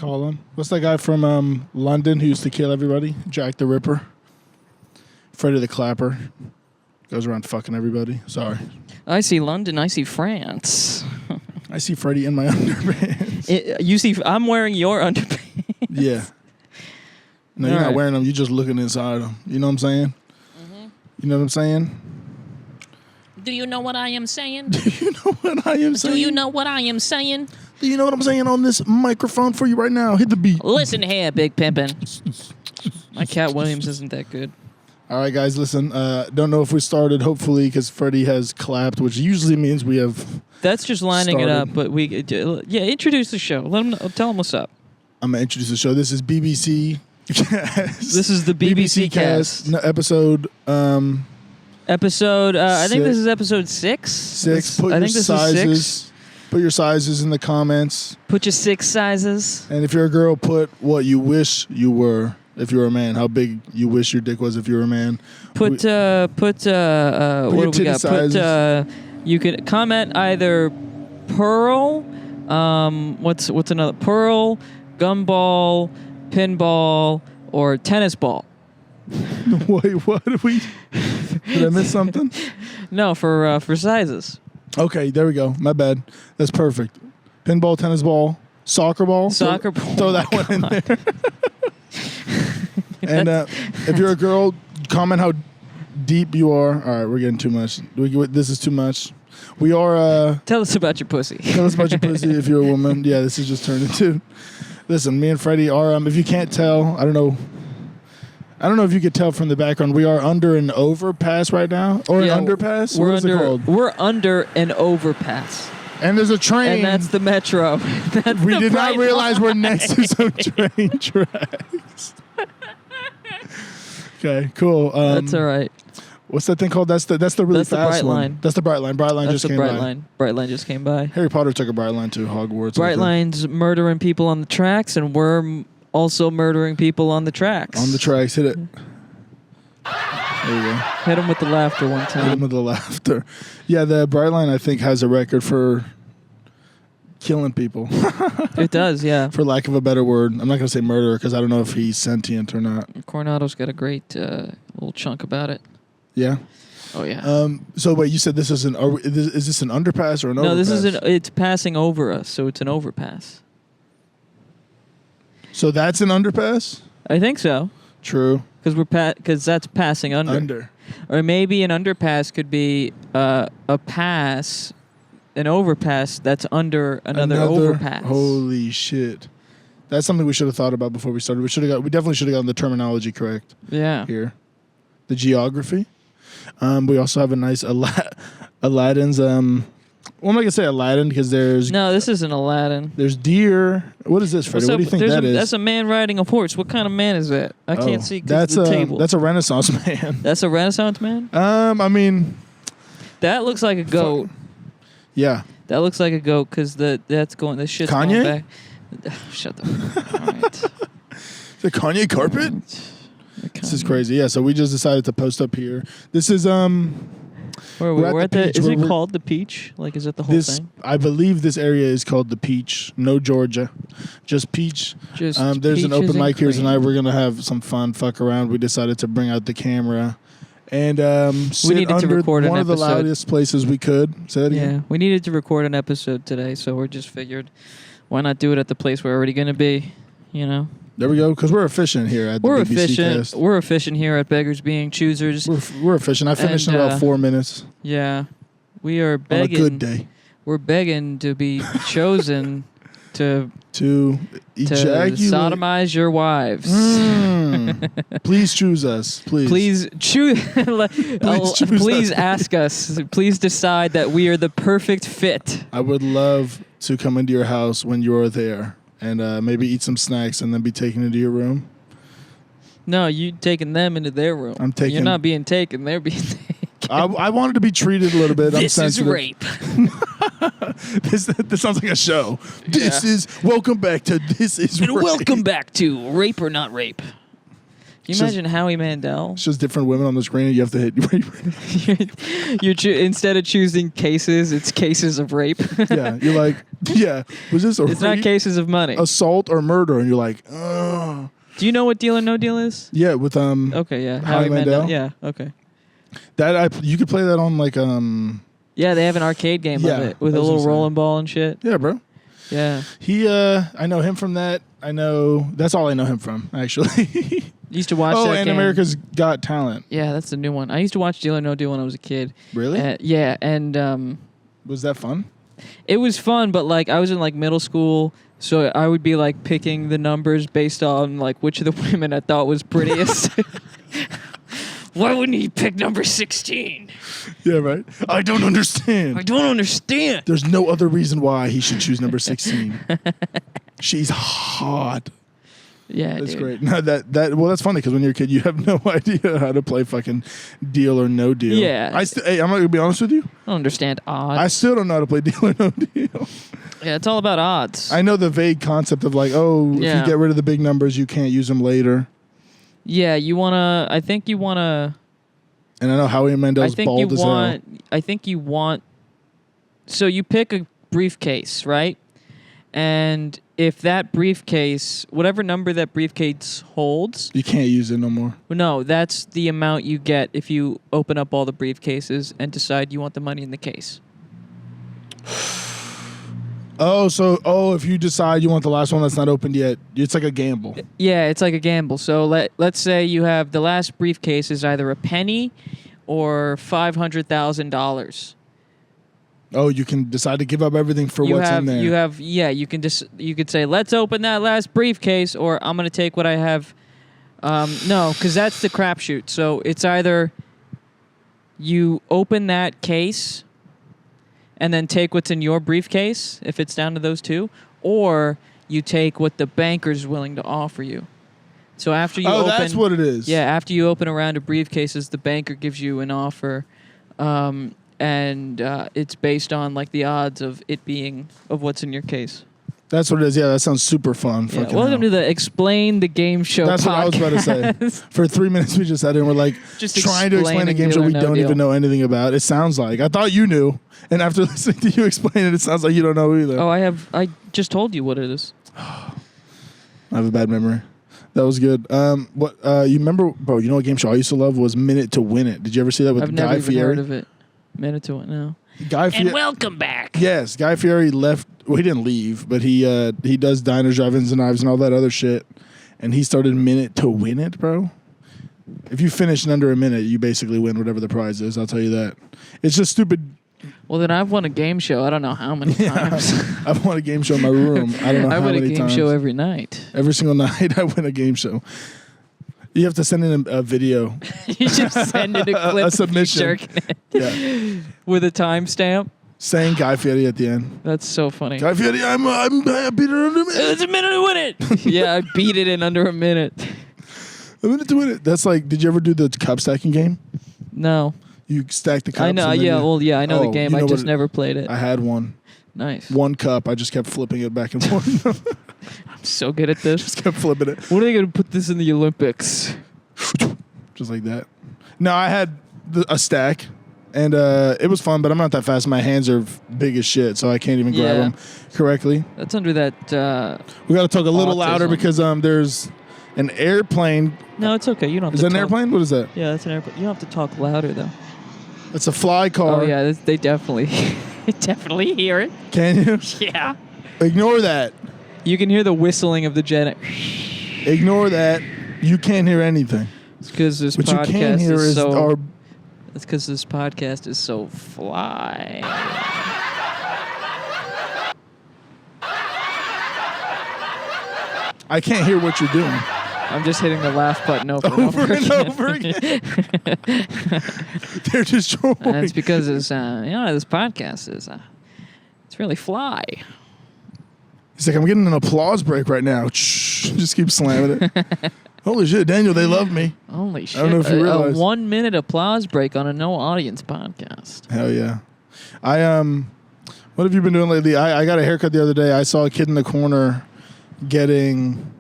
call him? What's that guy from London who used to kill everybody? Jack the Ripper. Freddy the Clapper. Goes around fucking everybody. Sorry. I see London. I see France. I see Freddy in my underpants. You see, I'm wearing your underpants. Yeah. No, you're not wearing them. You're just looking inside them. You know what I'm saying? Mm-hmm. You know what I'm saying? Do you know what I am saying? Do you know what I am saying? Do you know what I am saying? Do you know what I'm saying on this microphone for you right now? Hit the beat. Listen here, Big Pimpin'. My Cat Williams isn't that good. All right, guys, listen. Don't know if we started, hopefully, because Freddy has clapped, which usually means we have. That's just lining started. it up, but introduce the show. Tell them what's up. I'm going to introduce the show. This is BBC. This is the BBC cast. No, episode. Episode. I think this is episode 6. 6. Put your sizes. Put your sizes in the comments. Put your 6 sizes. And if you're a girl, put what you wish you were. If you were a man, how big you wish your dick was if you were a man. Put what do we got? Sizes. You could comment either pearl, what's another pearl, gumball, pinball, or tennis ball. Wait, what did we? Did I miss something? No, for sizes. Okay, there we go. My bad. That's perfect. Pinball, tennis ball, soccer ball. Soccer ball. Throw that one in there. And if you're a girl, comment how deep you are. All right, we're getting too much. This is too much. We are. Tell us about your pussy. Tell us about your pussy if you're a woman. Yeah, this is just turned into. Listen, me and Freddy are. If you can't tell, I don't know. I don't know if you could tell from the background. We are under an overpass right now, or an underpass. What is it called? We're under an overpass. And there's a train. And that's the metro. We did not realize we're next to some train tracks. Okay, cool. That's all right. What's that thing called? That's the really fast bright one. line. That's the bright line. Bright line just came by. Bright line just came by. Harry Potter took a bright line to Hogwarts. Bright line's murdering people on the tracks, and we're also murdering people on the tracks. On the tracks, hit it. There you go. Hit him with the laughter one time. Hit him with the laughter. Yeah, the bright line I think has a record for killing people. It does, yeah. For lack of a better word. I'm not going to say murderer because I don't know if he's sentient or not. Coronado's got a great little chunk about it. Yeah? Oh, yeah. So wait, you said this is is this an underpass or an overpass? No, it's passing over us, so it's an overpass. So that's an underpass? I think so. True. Because that's passing under. Or maybe an underpass could be a pass, an overpass that's under another overpass. Holy shit. That's something we should have thought about before we started. We definitely should have gotten the terminology correct. Yeah. Here. The geography. We also have a nice Aladdin's well, I'm not going to say Aladdin because there's... No, this isn't Aladdin. There's deer. What is this, Freddy? What do you think that is? That's a man riding a horse. What kind of man is that? I can't see because of the table. That's a Renaissance man. That's a Renaissance man? I mean... That looks like a goat. Yeah. That looks like a goat because this shit's Kanye? going back. Shut the fuck up. All right. The Kanye carpet? This is crazy. Yeah, so we just decided to post up here. This is... Where are we? We're at the Peach. Is it called the Peach? Like, is it the whole thing? I believe this area is called the Peach. No Georgia, just Peach. There's an open mic here tonight. We're gonna have some fun, fuck around. We decided to bring out the camera and sit under one of the loudest places we could. Say that again. Yeah, we needed to record an episode today, so we just figured, why not do it at the place we're already gonna be? You know. There we go, because we're efficient here at the BBC Cast. We're efficient here at Beggars Being Choosers. We're efficient. I finished in about 4 minutes. Yeah. We are begging. On a good day. We're begging to be chosen to ejaculate. Sodomize your wives. Please choose us. Please choose. Please ask us. Please decide that we are the perfect fit. I would love to come into your house when you're there. And maybe eat some snacks and then be taken into your room. No, you taking them into their room. You're not being taken. They're being taken. I wanted to be treated a little bit. This is rape. This sounds like a show. Welcome back to This Is Rape. Welcome back to Rape or Not Rape. Can you imagine Howie Mandel? It's just different women on the screen and you have to hit. Instead of choosing cases, it's cases of rape. Yeah, you're like, was this It's not cases of money. Assault or murder, and you're like, oh. Do you know what Deal or No Deal is? Yeah, with Okay, yeah. Howie Mandel. Yeah, okay. You could play that on like Yeah, they have an arcade game of it with a little rolling ball and shit. Yeah, bro. Yeah. I know him from that. That's all I know him from, actually. Used to watch that and game. America's Got Talent. Yeah, that's the new one. I used to watch Deal or No Deal when I was a kid. Really? Yeah, and was that fun? It was fun, but like I was in like middle school, so I would be like picking the numbers based on like which of the women I thought was prettiest. Why wouldn't he pick number 16? Yeah, right. I don't understand. There's no other reason why he should choose number 16. She's hot. Yeah, that's great. No, that's funny because when you're a kid, you have no idea how to play fucking Deal or No Deal. Yeah. I'm not gonna be honest with you. I don't understand odds. I still don't know how to play Deal or No Deal. Yeah, it's all about odds. I know the vague concept of like, if you get rid of the big numbers, you can't use them later. Yeah, I think you wanna. And I know Howie Mandel's bald as hell. I think you want. So you pick a briefcase, right? And if that briefcase, whatever number that briefcase holds... You can't use it no more. No, that's the amount you get if you open up all the briefcases and decide you want the money in the case. If you decide you want the last one that's not opened yet, it's like a gamble. Yeah, it's like a gamble. So let's say you have the last briefcase is either a penny or $500,000. Oh, you can decide to give up everything for what's in there. You could say, let's open that last briefcase, or I'm going to take what I have. No, because that's the crapshoot. So it's either you open that case and then take what's in your briefcase, if it's down to those two, or you take what the banker's willing to offer you. So after you open... that's what it is. Yeah, after you open a round of briefcases, the banker gives you an offer, and it's based on like the odds of what's in your case. That's what it is. Yeah, that sounds super fun. Yeah, welcome to the Explain the Game Show That's podcast. What I was about to say. For 3 minutes, we just sat here and we're like trying to explain a game show we don't even know anything about. It sounds like. I thought you knew. And after listening to you explain it sounds like you don't know either. Oh, I just told you what it is. I have a bad memory. That was good. You remember, bro, you know what game show I used to love was Minute to Win It. Did you ever see that with Guy Fieri? I've never even heard of it. Minute to Win It, no. And welcome back. Yes, Guy Fieri left. Well, he didn't leave, but he does diners, drive-ins, and knives and all that other shit. And he started Minute to Win It, bro. If you finish in under a minute, you basically win whatever the prize is. I'll tell you that. It's just stupid. Well, then I've won a game show. I don't know how many times. I've won a game show in my room. I don't know how many times. I win a game show every night. Every single night, I win a game show. You have to send in a video. You just send in a clip a submission. Of you jerking it. Yeah. With a timestamp. Saying Guy Fieri at the end. That's so funny. Guy Fieri, I beat it under a minute. It's a minute to win it. Yeah, I beat it in under a minute. A minute to win it. That's like, did you ever do the cup stacking game? No. You stack the cups. I know. Yeah. I know the game. I just never played it. I had one. Nice. One cup. I just kept flipping it back and forth. I'm so good at this. Just kept flipping it. When are they going to put this in the Olympics? Just like that. No, I had a stack. And it was fun, but I'm not that fast. My hands are big as shit, so I can't even grab them correctly. That's under that... we got to talk a little louder because there's an airplane. No, it's okay. You don't have to Is that an airplane? What is that? Yeah, that's an airplane. You don't have to talk louder, though. It's a fly car. Oh, yeah. They definitely hear it. Can you? Yeah. Ignore that. You can hear the whistling of the jet. Ignore that. You can't hear anything. It's because this what podcast you can hear is our... It's because this podcast is so fly. I can't hear what you're doing. I'm just hitting the laugh button over and over again. They're destroying. And it's because this podcast is it's really fly. He's like, I'm getting an applause break right now. Just keep slamming it. Holy shit, Daniel, they love me. Holy shit. I don't know if you realize. A 1 minute applause break on a no audience podcast. Hell yeah. What have you been doing lately? I got a haircut the other day. I saw a kid in the corner getting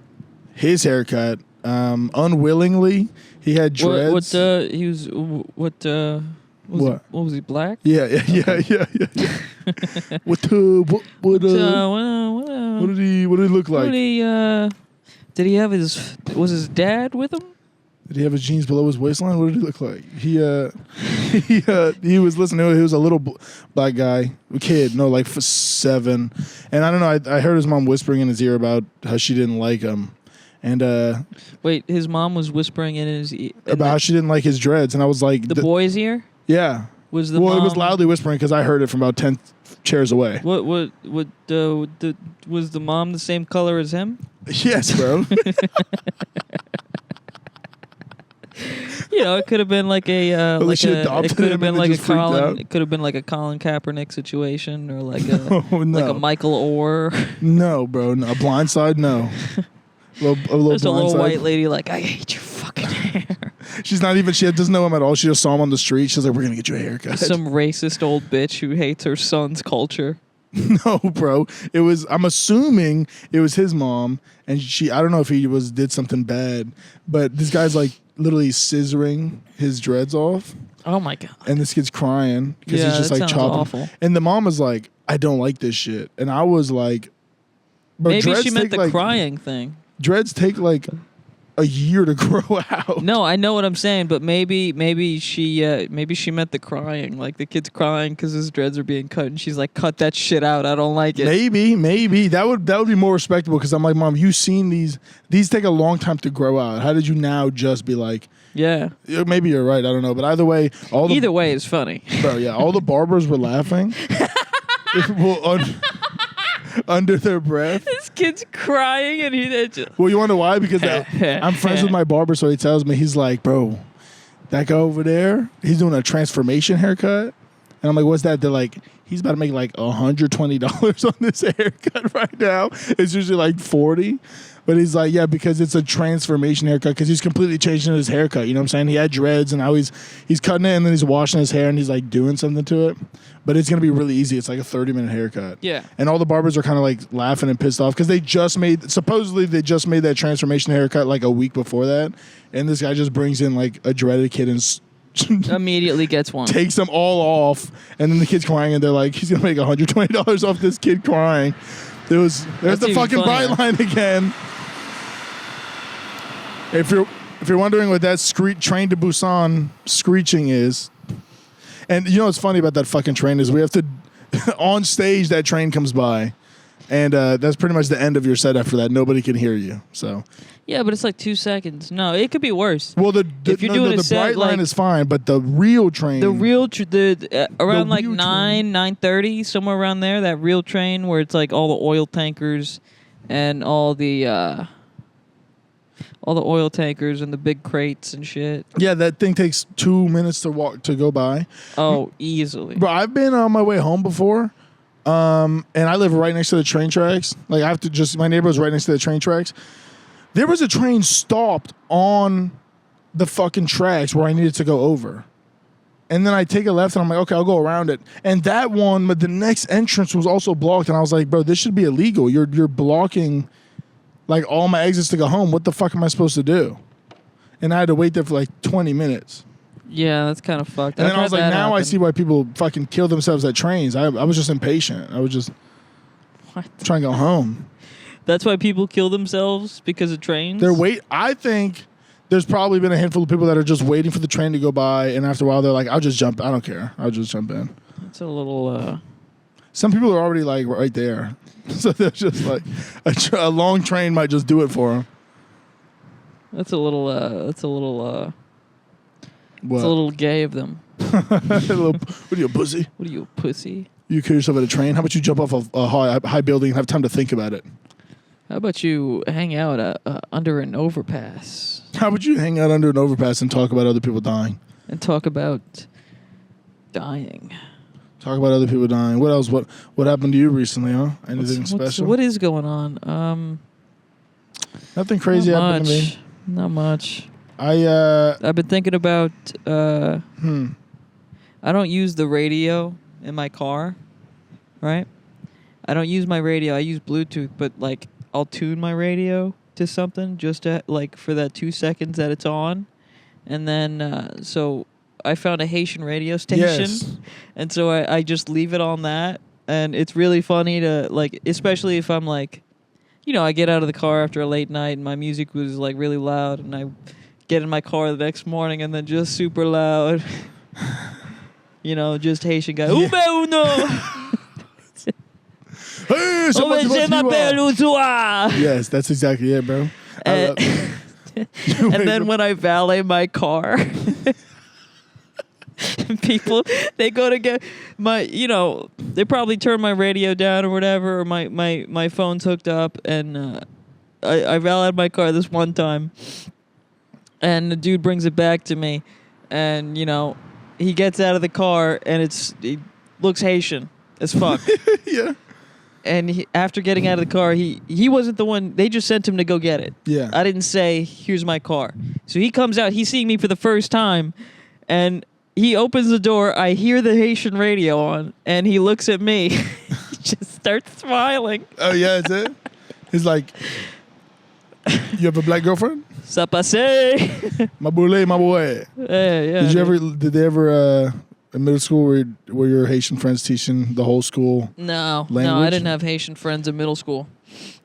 his haircut. unwillingly. He had dreads. What was he, black? Yeah. What did he look like? Did he have was his dad with him? Did he have his jeans below his waistline? What did he look like? He was listening. He was a little black guy, a kid, no, like 7. And I don't know. I heard his mom whispering in his ear about how she didn't like him. And wait, his mom was whispering in his ear about how she didn't like his dreads, and I was like, the boy's ear. Yeah. Was the mom, it was loudly whispering because I heard it from about 10 chairs away. Was the mom the same color as him? Yes, bro. It could have been like a it could have been like a Colin Kaepernick situation, or like a like a Michael Orr. No, bro. No. A blindside, no. There's a little white lady like, I hate your fucking hair. She doesn't know him at all. She just saw him on the street. She's like, we're gonna get you a haircut. Some racist old bitch who hates her son's culture. No, bro. I'm assuming it was his mom, and I don't know if he did something bad, but this guy's like literally scissoring his dreads off. Oh my God. And this kid's crying because he's just like chopping. Awful. And the mom was like, I don't like this shit. And I was like, maybe she meant the crying thing. Dreads take like a year to grow out. No, I know what I'm saying, but maybe she meant the crying, like the kid's crying because his dreads are being cut, and she's like, cut that shit out. I don't like it. Maybe that would be more respectable, because I'm like, Mom, you've seen these take a long time to grow out. How did you now just be like, yeah, maybe you're right. I don't know, but either way is funny, bro. Yeah, all the barbers were laughing. Under their breath. This kid's crying, and he just... Well, you wonder why? Because I'm friends with my barber, so he tells me, he's like, bro, that guy over there, he's doing a transformation haircut. And I'm like, what's that? They're like, he's about to make like $120 on this haircut right now. It's usually like $40. But he's like, yeah, because it's a transformation haircut, because he's completely changing his haircut. You know what I'm saying? He had dreads, and now he's cutting it, and then he's washing his hair, and he's like doing something to it. But it's going to be really easy. It's like a 30-minute haircut. Yeah. And all the barbers are kind of like laughing and pissed off because supposedly they just made that transformation haircut like a week before that. And this guy just brings in like a dreaded kid and immediately gets one. Takes them all off. And then the kid's crying, and they're like, he's going to make $120 off this kid crying. There's the fucking bright line again. If you're wondering what that Train to Busan screeching is, and you know what's funny about that fucking train is we have to on stage that train comes by, and that's pretty much the end of your set. After that, nobody can hear you. So yeah, but it's like 2 seconds. No, it could be worse. Well, if you're doing the bright line is fine, but the real train, around like 9:30, somewhere around there, that real train where it's like all the oil tankers and all the oil tankers and the big crates and shit. Yeah, that thing takes 2 minutes to go by. Oh, easily. Bro, I've been on my way home before, and I live right next to the train tracks. Like, my neighborhood's right next to the train tracks. There was a train stopped on the fucking tracks where I needed to go over. And then I take a left, and I'm like, okay, I'll go around it. And that one, but the next entrance was also blocked, and I was like, bro, this should be illegal. You're blocking like all my exits to go home. What the fuck am I supposed to do? And I had to wait there for like 20 minutes. Yeah, that's kind of fucked. And then I was like, now I see why people fucking kill themselves at trains. I was just impatient. I was just trying to go home. That's why people kill themselves, because of trains? I think there's probably been a handful of people that are just waiting for the train to go by, and after a while they're like, I'll just jump. I don't care. I'll just jump in. It's a little... Some people are already like right there. So they're just like, a long train might just do it for them. That's a little gay of them. What are you, a pussy? What are you, a pussy? You kill yourself at a train? How about you jump off a high building and have time to think about it? How about you hang out under an overpass? How about you hang out under an overpass and talk about other people dying? And talk about dying. Talk about other people dying. What else? What happened to you recently, huh? Anything special? What is going on? Nothing crazy happened to me. Not much. I've been thinking about I don't use the radio in my car, right? I don't use my radio. I use Bluetooth, but like I'll tune my radio to something just to, like, for that 2 seconds that it's on. And then, so I found a Haitian radio station. Yes. And so I just leave it on that. And it's really funny to, like, especially if I'm, like, you know, I get out of the car after a late night and my music was, like, really loud. And I get in my car the next morning and then just super loud. You know, just Haitian guy. Yeah. Hey, yes, that's exactly it, bro. And then when I valet my car, people, they go to get my, you know, they probably turn my radio down or whatever, or my phone's hooked up, and I valeted my car this one time, and the dude brings it back to me, and, you know, he gets out of the car, and he looks Haitian as fuck. Yeah. And after getting out of the car, he wasn't the one. They just sent him to go get it. Yeah. I didn't say, here's my car. So he comes out. He's seeing me for the first time. And he opens the door. I hear the Haitian radio on. And he looks at me. He just starts smiling. Oh, yeah, that's it? He's like, you have a black girlfriend? Ça passe? My boule, my boy. Yeah. Did they ever... in middle school, were your Haitian friends teaching the whole school? No, language? I didn't have Haitian friends in middle school.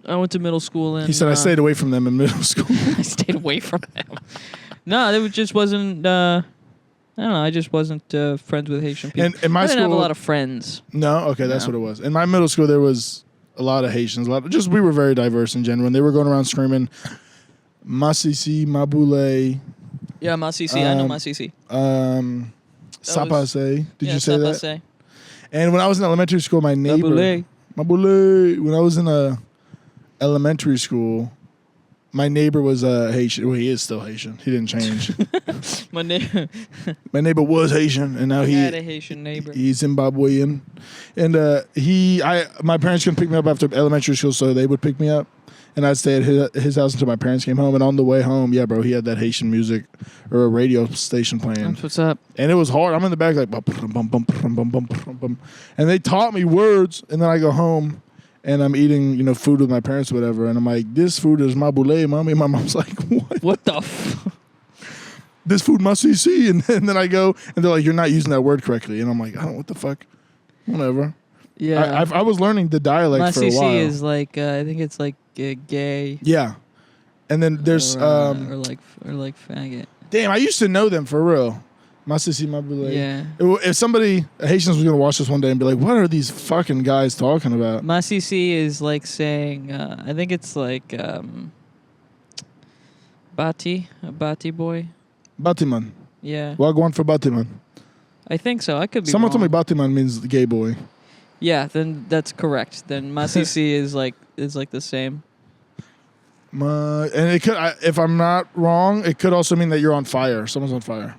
I went to middle school and... He said, I stayed away from them in middle school. I stayed away from them. No, it just wasn't... I don't know, I just wasn't friends with Haitian people. And in my I didn't school, have a lot of friends. No? Okay, that's what it was. In my middle school, there was a lot of Haitians. We were very diverse in general. And they were going around screaming, Masisi, Maboule. Yeah, Masisi. I know Masisi. Sapase. Did you say sapase. that? And when I was in elementary school, my neighbor... Maboule. When I was in elementary school, my neighbor was Haitian. Well, he is still Haitian. He didn't change. My neighbor was Haitian, and now he had a Haitian neighbor. He's Zimbabwean. And my parents couldn't pick me up after elementary school, so they would pick me up. And I'd stay at his house until my parents came home. And on the way home, yeah, bro, he had that Haitian music or a radio station playing. That's what's up. And it was hard. I'm in the back like, bum, bum, bum, bum, bum, bum, bum. And they taught me words. And then I go home and I'm eating, you know, food with my parents or whatever. And I'm like, this food is maboule, mommy. And my mom's like, what? What the f? This food must see. And then I go and they're like, you're not using that word correctly. And I'm like, I don't know what the fuck. Whatever. Yeah. I was learning the dialect for a while. Masisi is like, I think it's like gay. Yeah. And then there's or like faggot. Damn, I used to know them for real. Masisi Maboule. Yeah. If somebody Haitians was gonna watch this one day and be like, "What are these fucking guys talking about?" Masisi is like saying, I think it's like Bati, a Bati boy. Batiman. Yeah. Wagwan for Batiman. I think so. I could be. Someone wrong. told me Batiman means gay boy. Yeah, then that's correct. Then Masisi is like the same. And it could, if I'm not wrong, it could also mean that you're on fire. Someone's on fire.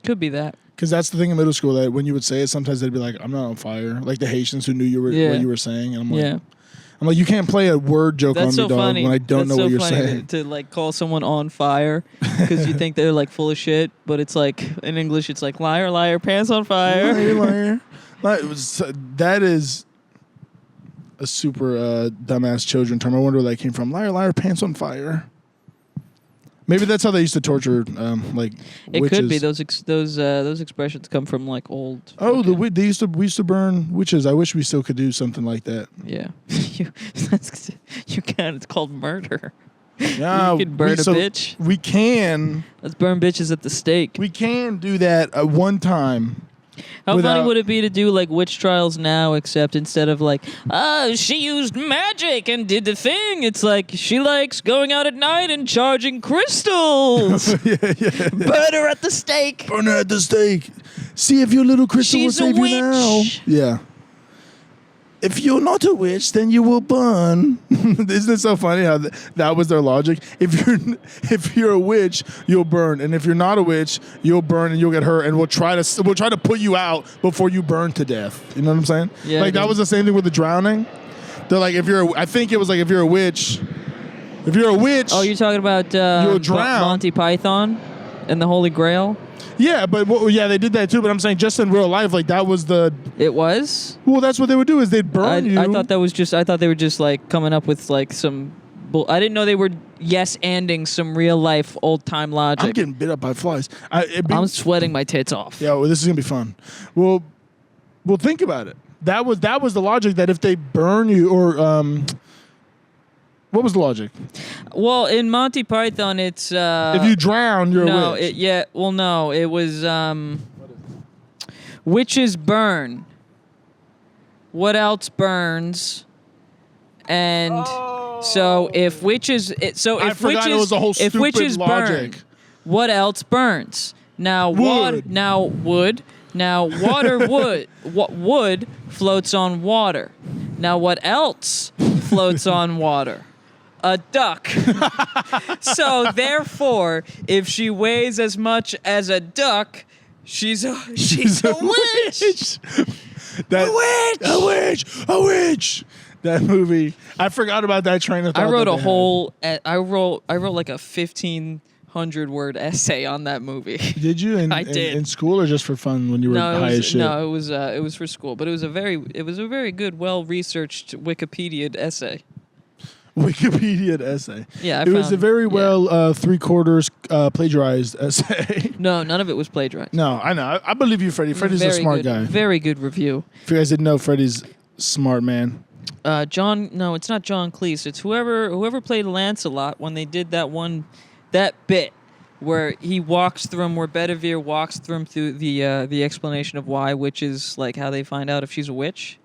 Could be that. Because that's the thing in middle school, that when you would say it, sometimes they'd be like, "I'm not on fire." Like the Haitians who knew what you were saying, and I'm like, you can't play a word joke on me, dog, when I don't know what you're saying. To like call someone on fire because you think they're like full of shit, but it's like in English, it's like liar, liar, pants on fire. Liar, liar. That is a super dumbass children term. I wonder where that came from. Liar, liar, pants on fire. Maybe that's how they used to torture witches. It could be those expressions come from like old. Oh, we used to burn witches. I wish we still could do something like that. Yeah, you can. It's called murder. Yeah, you can burn a bitch. We can. Let's burn bitches at the stake. We can do that at one time. How funny would it be to do like witch trials now, except instead of like, she used magic and did the thing, it's like she likes going out at night and charging crystals. yeah. Burn her at the stake. Burn her at the stake. See if your little crystal will save you now. Yeah. If you're not a witch, then you will burn. Isn't it so funny how that was their logic? If you're a witch, you'll burn, and if you're not a witch, you'll burn and you'll get hurt, and we'll try to put you out before you burn to death. You know what I'm saying? Yeah. Like that was the same thing with the drowning. They're like, if you're a witch. Oh, you're talking about you'll drown. Monty Python and the Holy Grail. Yeah, but they did that too. But I'm saying just in real life, like that was the. It was. Well, that's what they would do is they'd burn you. I thought they were just like coming up with like some I didn't know they were yes-anding some real-life old-time logic. I'm getting bit up by flies. I'm sweating my tits off. Yeah, well, this is gonna be fun. Well, think about it. That was the logic that if they burn you or what was the logic? Well, in Monty Python, it's if you drown, you're a witch. No, it was witches burn. What else burns? And so if witches, if witches burn, what else burns? Now wood. Wood. Now water wood floats on water. Now what else floats on water? A duck. So therefore, if she weighs as much as a duck, she's a witch. A witch. That movie. I forgot about that train of thought. I wrote I wrote like a 1,500-word essay on that movie. Did you? I did. In school or just for fun when you were high as shit? No, it was for school, but it was a very good, well-researched Wikipedia essay. Wikipedia essay. Yeah, it was a very well 3/4 plagiarized essay. No, none of it was plagiarized. No, I know. I believe you, Freddy. Freddy's a smart guy. Very good review. If you guys didn't know, Freddy's smart man. No, it's not John Cleese. It's whoever played Lancelot when they did that bit where he walks through where Bedivere walks through the explanation of why witches, like how they find out if she's a witch.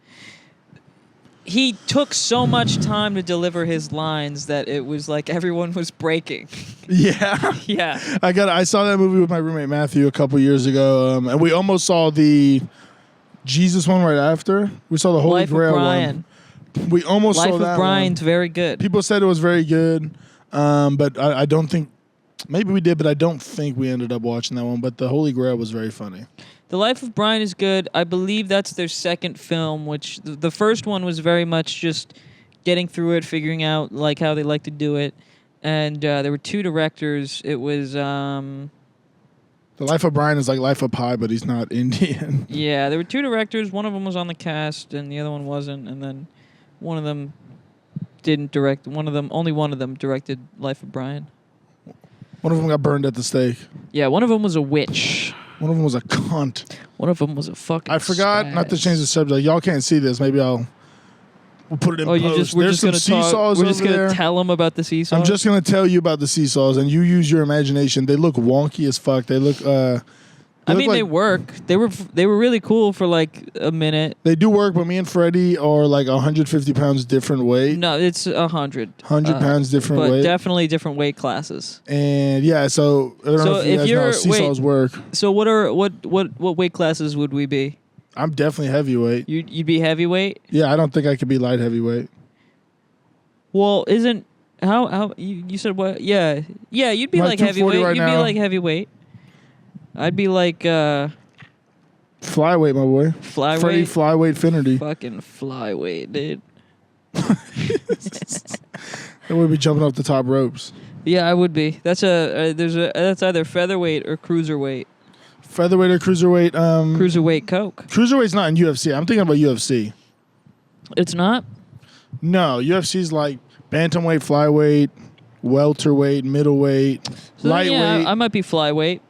He took so much time to deliver his lines that it was like everyone was breaking. Yeah. Yeah. I saw that movie with my roommate Matthew a couple years ago, and we almost saw the Jesus one right after. We saw the Holy Grail one. We almost saw that one. Life of Brian's very good. People said it was very good, but I don't think... Maybe we did, but I don't think we ended up watching that one. But the Holy Grail was very funny. The Life of Brian is good. I believe that's their second film, which the first one was very much just getting through it, figuring out like how they like to do it. And there were two directors. It was... The Life of Brian is like Life of Pi, but he's not Indian. Yeah, there were two directors. One of them was on the cast, and the other one wasn't. And then one of them didn't direct. Only one of them directed Life of Brian. One of them got burned at the stake. Yeah, one of them was a witch. One of them was a cunt. One of them was a fucking I forgot spaz. not to change the subject. Y'all can't see this. Maybe we'll put it in post. We're There's some seesaws We're just over going to there. tell them about the seesaws? I'm just going to tell you about the seesaws, and you use your imagination. They look wonky as fuck. They look... they work. They were really cool for like a minute. They do work, but me and Freddy are like 150 pounds different weight. No, it's 100. 100 pounds different weight. But definitely different weight classes. And yeah, so I don't know if you guys know how seesaws work. So what weight classes would we be? I'm definitely heavyweight. You'd be heavyweight? Yeah, I don't think I could be light heavyweight. Well, isn't how you said what? Yeah, you'd be like heavyweight. Right you'd now. Be like heavyweight. I'd be like flyweight, my boy. Flyweight. Freddy flyweight Finnerty. Fucking flyweight, dude. Then we'd be jumping off the top ropes. Yeah, I would be. That's that's either featherweight or cruiserweight. Featherweight or cruiserweight? Cruiserweight Coke. Cruiserweight's not in UFC. I'm thinking about UFC. It's not? No, UFC's like bantamweight, flyweight, welterweight, middleweight, lightweight. Yeah, I might be flyweight.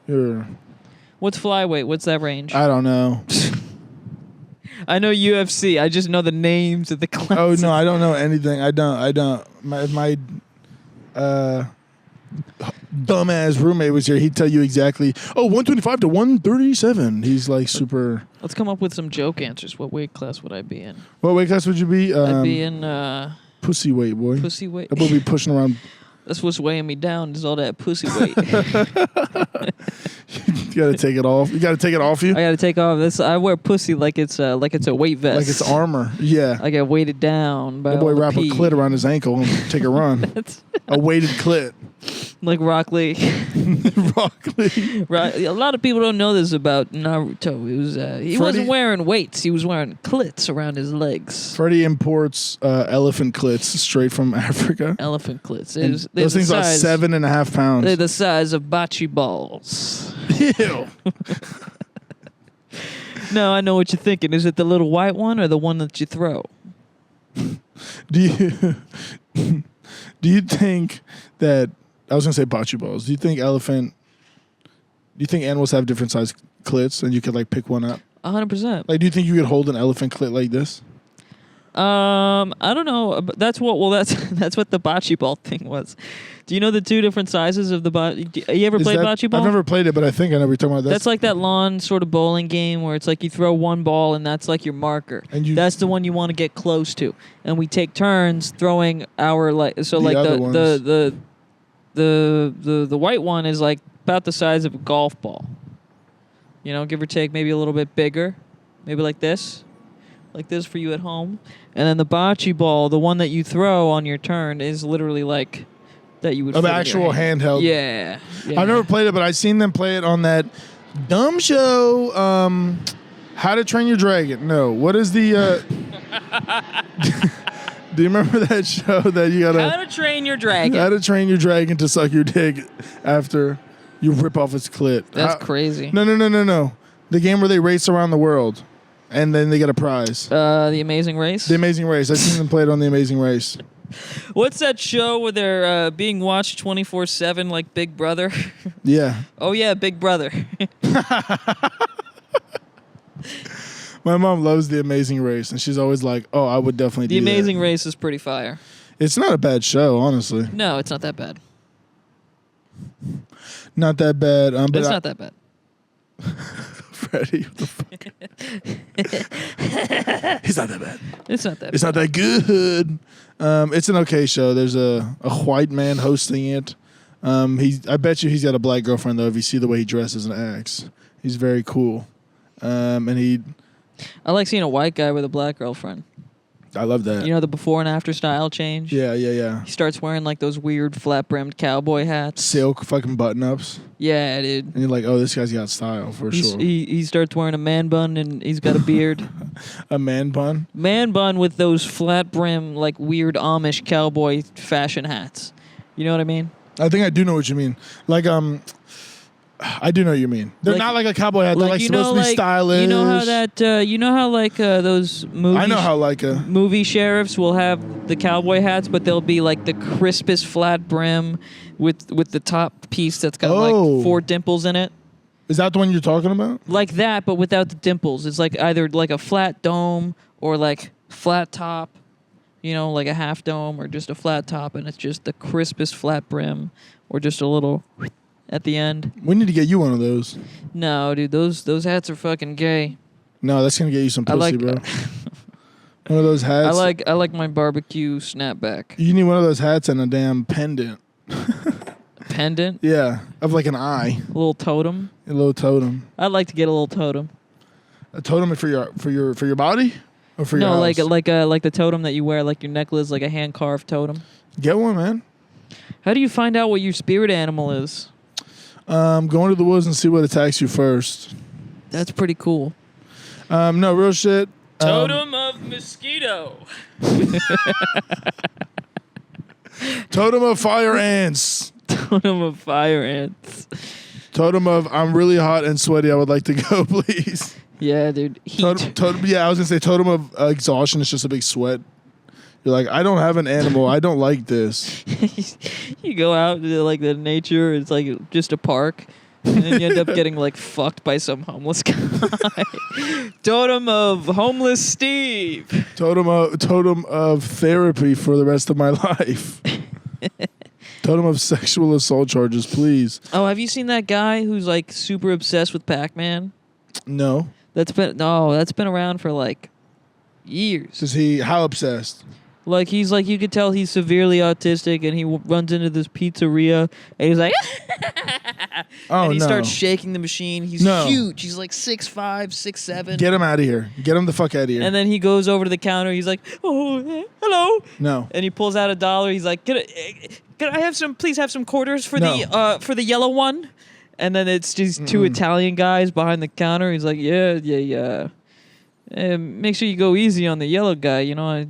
Yeah. What's flyweight? What's that range? I don't know. I know UFC. I just know the names of the classes. Oh no, I don't know anything. I don't. My dumbass roommate was here. He'd tell you exactly. Oh, 125 to 137. He's like super. Let's come up with some joke answers. What weight class would I be in? What weight class would you be? I'd be in pussy weight, boy. Pussy weight. I would be pushing around. That's what's weighing me down. Is all that pussy weight. You gotta take it off. You gotta take it off you. I gotta take off this. I wear pussy like it's a weight vest. Like it's armor. Yeah. I get weighted down by that boy all the wrap a pee. clit around his ankle and take a run. A weighted clit. Like Rock Lee. Rock Lee. Right. A lot of people don't know this about Naruto. He wasn't wearing weights. He was wearing clits around his legs. Freddy imports elephant clits straight from Africa. Elephant clits. Those things are 7.5 pounds. They're the size of bocce balls. Ew. No, I know what you're thinking. Is it the little white one or the one that you throw? Do Do you think that I was gonna say bocce balls? Do you think animals have different size clits and you could like pick one up? 100%. Like, do you think you could hold an elephant clit like this? I don't know. But that's what the bocce ball thing was. Do you know the two different sizes of the bocce? You ever played bocce ball? I've never played it, but I think I know what you're talking about. That's like that lawn sort of bowling game where it's like you throw one ball and that's like your marker. And that's the one you want to get close to. And we take turns throwing our the white one is like about the size of a golf ball. You know, give or take, maybe a little bit bigger, maybe like this for you at home. And then the bocce ball, the one that you throw on your turn, is literally like that you would. Of actual handheld. Yeah. I've never played it, but I've seen them play it on that dumb show. How to Train Your Dragon. No, what is the? Do you remember that show that you gotta? How to Train Your Dragon. How to Train Your Dragon to suck your dick after you rip off its clit. That's crazy. No. The game where they race around the world, and then they get a prize. The Amazing Race. The Amazing Race. I've seen them play it on The Amazing Race. What's that show where they're being watched 24/7 like Big Brother? Yeah. Oh yeah, Big Brother. My mom loves The Amazing Race, and she's always like, "Oh, I would definitely do that." The Amazing Race is pretty fire. It's not a bad show, honestly. No, it's not that bad. Not that bad. But it's not that bad. Freddy, what the fuck? He's not that bad. It's not that. It's not that good. It's an okay show. There's a white man hosting it. I bet you he's got a black girlfriend though. If you see the way he dresses and acts, he's very cool. I like seeing a white guy with a black girlfriend. I love that. You know the before and after style change? Yeah. He starts wearing like those weird flat-brimmed cowboy hats. Silk fucking button-ups. Yeah, dude. And you're like, oh, this guy's got style for sure. He starts wearing a man bun and he's got a beard. A man bun? Man bun with those flat-brim, like weird Amish cowboy fashion hats. You know what I mean? I think I do know what you mean. Like, I do know what you mean. They're not like a cowboy hat. They're like supposed to be stylish. You know how those movies. I know how movie sheriffs will have the cowboy hats, but they'll be like the crispest flat brim with the top piece that's got like 4 dimples in it. Is that the one you're talking about? Like that, but without the dimples. It's like either like a flat dome or like flat top. You know, like a half dome or just a flat top, and it's just the crispest flat brim, or just a little at the end. We need to get you one of those. No, dude, those hats are fucking gay. No, that's gonna get you some pussy, bro. One of those hats. I like my barbecue snapback. You need one of those hats and a damn pendant. Pendant? Yeah, of like an eye. A little totem. A little totem. I'd like to get a little totem. A totem for your body, or for your house? like the totem that you wear, like your necklace, like a hand carved totem. Get one, man. How do you find out what your spirit animal is? Go into the woods and see what attacks you first. That's pretty cool. No, real shit. Totem of mosquito. Totem of fire ants. Totem of fire ants. Totem of I'm really hot and sweaty. I would like to go, please. Yeah, dude. Totem, yeah, I was gonna say totem of exhaustion. It's just a big sweat. You're like, I don't have an animal. I don't like this. You go out to like the nature. It's like just a park, and then you end up getting like fucked by some homeless guy. Totem of homeless Steve. Totem of therapy for the rest of my life. Totem of sexual assault charges, please. Oh, have you seen that guy who's like super obsessed with Pac-Man? No. That's been around for like years. Is he how obsessed? Like he's like you could tell he's severely autistic, and he runs into this pizzeria, and he's like, and he starts shaking the machine. He's huge. He's like 6'5", 6'7". Get him out of here. Get him the fuck out of here. And then he goes over to the counter. He's like, oh, hello. No. And he pulls out $1. He's like, can I have some? Please have some quarters for the yellow one. And then it's just 2 Italian guys behind the counter. He's like, yeah. Make sure you go easy on the yellow guy. You know,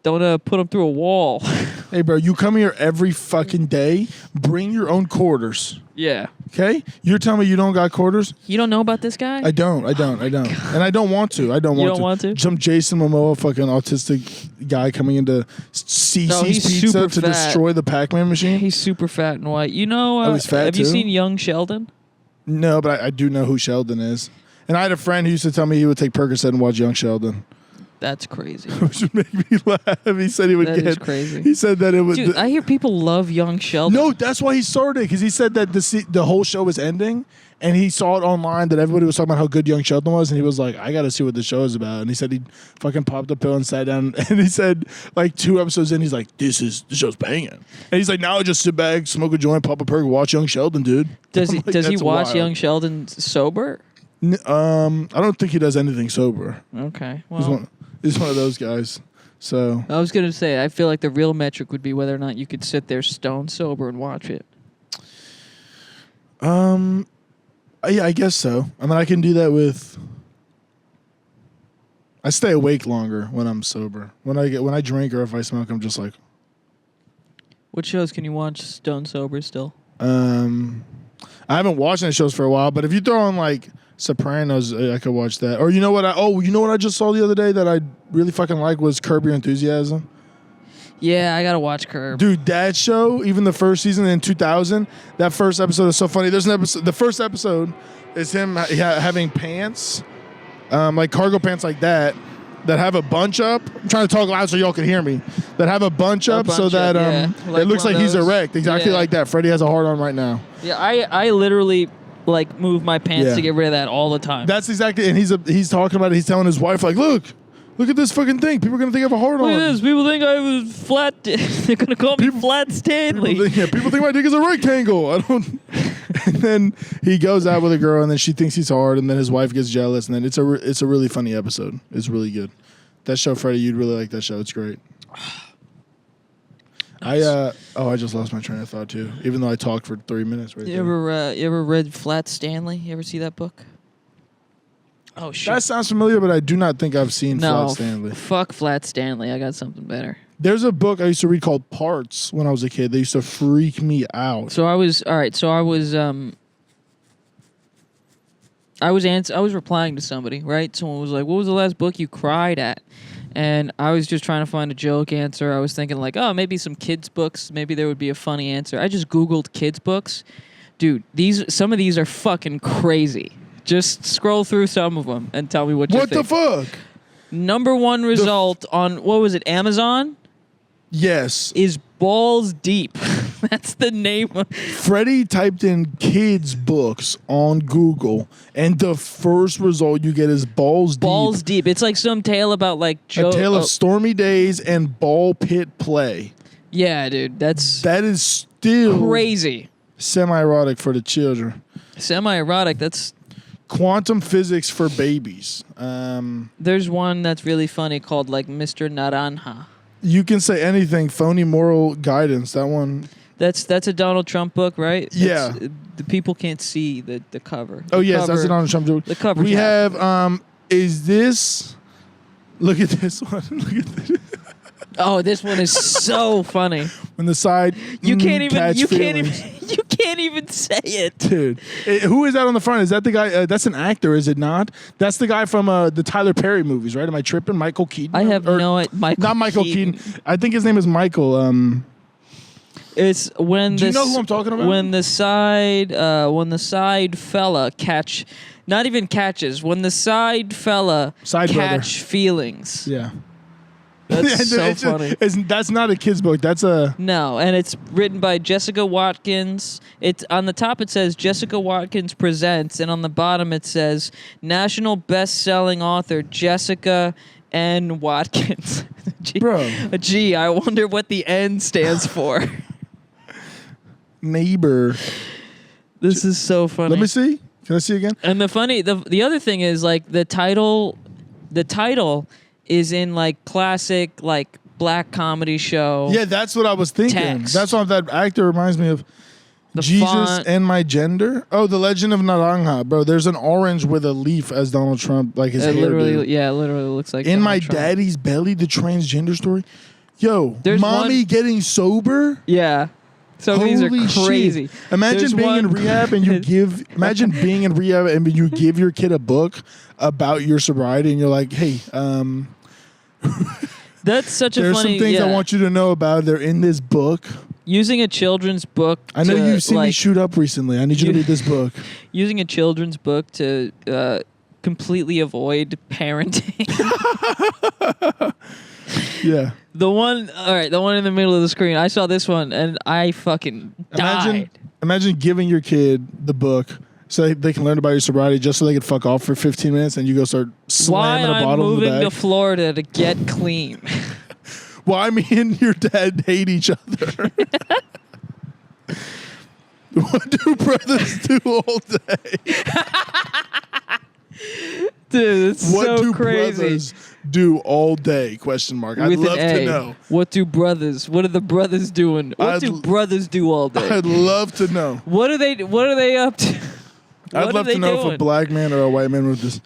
don't put him through a wall. Hey, bro, you come here every fucking day. Bring your own quarters. Yeah. Okay? You're telling me you don't got quarters? You don't know about this guy? I don't. And I don't want to. You don't want to? Some Jason Momoa fucking autistic guy coming into CC's Pizza to destroy the Pac-Man machine. He's super fat and white. You know, he's fat have too? You seen Young Sheldon? No, but I do know who Sheldon is. And I had a friend who used to tell me he would take Percocet and watch Young Sheldon. That's crazy. Which would make me laugh. He said he would That is crazy. He said that it would. Dude, I hear people love Young Sheldon. No, that's why he started, because he said that the whole show was ending, and he saw it online that everybody was talking about how good Young Sheldon was, and he was like, I got to see what the show is about. And he said he fucking popped a pill and sat down, and he said, like, 2 episodes in, he's like, the show's banging. And he's like, now I just sit back, smoke a joint, pop a perk, watch Young Sheldon, dude. Does he watch wild. Young Sheldon sober? I don't think he does anything sober. Okay, well. He's one of those guys. So I was gonna say, I feel like the real metric would be whether or not you could sit there stone sober and watch it. Yeah, I guess so. I mean, I can do that with. I stay awake longer when I'm sober. When I drink or if I smoke, I'm just like. What shows can you watch stone sober still? I haven't watched any shows for a while, but if you throw on like Sopranos, I could watch that. Or you know what I just saw the other day that I really fucking like was Curb Your Enthusiasm. Yeah, I gotta watch Curb. Dude, that show, even the first season in 2000, that first episode is so funny. There's an episode. The first episode is him having pants, like cargo pants like that have a bunch up. I'm trying to talk loud so y'all can hear me. That have a bunch up so that like it looks like he's erect, exactly like that. Freddy has a hard on right now. Yeah, I literally like move my pants to get rid of that all the time. That's exactly, and he's talking about it. He's telling his wife like, look at this fucking thing. People are gonna think I have a hard on. Look at this. People think I was flat. They're gonna call me Flat Stanley. People think my dick is a rectangle. I don't. And then he goes out with a girl, and then she thinks he's hard, and then his wife gets jealous, and then it's a really funny episode. It's really good. That show, Freddy, you'd really like that show. It's great. Nice. I just lost my train of thought too. Even though I talked for 3 minutes right there. You ever read Flat Stanley? You ever see that book? Oh shit. That sounds familiar, but I do not think I've seen Flat Stanley. Fuck Flat Stanley. I got something better. There's a book I used to read called Parts when I was a kid. They used to freak me out. I was replying to somebody, right? Someone was like, "What was the last book you cried at?" And I was just trying to find a joke answer. I was thinking like, "Oh, maybe some kids books. Maybe there would be a funny answer." I just Googled kids books. Dude, some of these are fucking crazy. Just scroll through some of them and tell me what you think. What the fuck? Number one result on, what was it, Amazon? Yes. Is Balls Deep. That's the name. Freddy typed in kids books on Google, and the first result you get is Balls Deep. Balls Deep. It's like some tale about like a tale of stormy days and ball pit play. Yeah, dude. That is still crazy. Semi-erotic for the children. Semi-erotic. That's quantum physics for babies. There's one that's really funny called like Mr. Naranja. You can say anything. Phony moral guidance. That one. That's a Donald Trump book, right? Yeah. The people can't see the cover. That's a Donald Trump book. The cover. We have. Is this? Look at this one. Look at this. Oh, this one is so funny. When the side you can't even say it, dude. Who is that on the front? Is that the guy? That's an actor, is it not? That's the guy from the Tyler Perry movies, right? Am I tripping? Michael Keaton? I have no idea. Not Michael Keaton. I think his name is Michael. It's when. Do you know who I'm talking about? When the side fella not even catches. When the side fella catch brother. Feelings. Yeah. That's so funny. That's not a kid's book. That's a... No, and it's written by Jessica Watkins. It's on the top it says Jessica Watkins presents, and on the bottom it says national best-selling author Jessica N. Watkins. Gee, I wonder what the N stands for. Neighbor. This is so funny. Let me see. Can I see again? And the other thing is like the title is in like classic like black comedy show. Yeah, that's what I was thinking. Text. That's what that actor reminds me of. The Jesus font. and My Gender. Oh, The Legend of Naranja, bro. There's an orange with a leaf as Donald Trump, like his hair. Literally looks like In Donald My Trump. Daddy's Belly, the transgender story. Yo, There's mommy getting sober? Yeah. Some of these are crazy. Shit. Imagine being in rehab and you give your kid a book about your sobriety and you're like, hey, that's such a there's funny... some things I want you to know about. They're in this book. Using a children's book I know you've seen me shoot up recently. I need you to read this book. Using a children's book to completely avoid parenting. Yeah. The one in the middle of the screen. I saw this one and I fucking died. Imagine giving your kid the book so they can learn about your sobriety just so they can fuck off for 15 minutes and you go start slamming a bottle in the bag. Why I'm moving to Florida to get clean. Why me and your dad hate each other. What do brothers do all day? Dude, it's what so do crazy. Brothers do all day? Question mark. I'd love to know. What are the brothers doing? What do brothers do all day? I'd love to know. What are they up to? I'd love to know if a black man or a white man wrote this.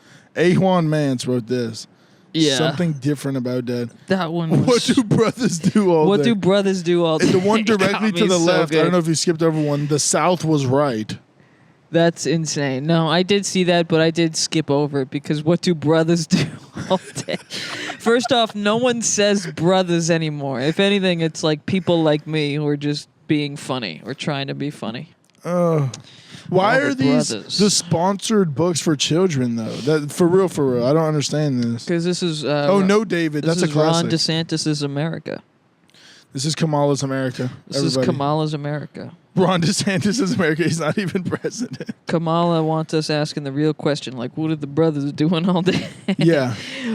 Juan Mance wrote this. Yeah. Something different about Dad. That one was... What do brothers do all day? What do brothers do all day? And the one directly to the left, I don't know if you skipped over one. The South was right. That's insane. No, I did see that, but I did skip over it because what do brothers do all day? First off, no one says brothers anymore. If anything, it's like people like me who are just being funny or trying to be funny. Why are these the sponsored books for children though? That for real? I don't understand this. Because this is no, David, that's a classic. Ron DeSantis' America. This is Kamala's America. This is Kamala's America. Ron DeSantis is America. He's not even president. Kamala wants us asking the real question, like, what are the brothers doing all day? Yeah.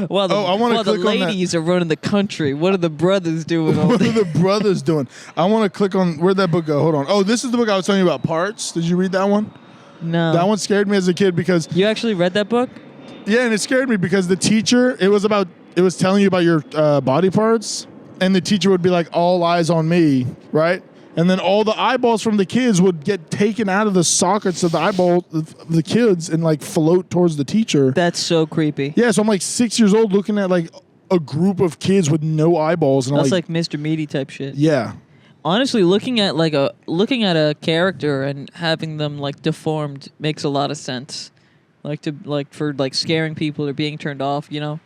While the ladies are running the country, what are the brothers doing all day? What are the brothers doing? I want to click on, where'd that book go? Hold on. Oh, this is the book I was telling you about, Parts. Did you read that one? No. That one scared me as a kid because... You actually read that book? Yeah, and it scared me because the teacher, it was telling you about your body parts, and the teacher would be like, all eyes on me, right? And then all the eyeballs from the kids would get taken out of the sockets of the eyeball of the kids and like float towards the teacher. That's so creepy. Yeah, so I'm like 6 years old looking at like a group of kids with no eyeballs. And that's like Mr. Meaty type shit. Yeah. Honestly, looking at a character and having them like deformed makes a lot of sense. For scaring people or being turned off, you know?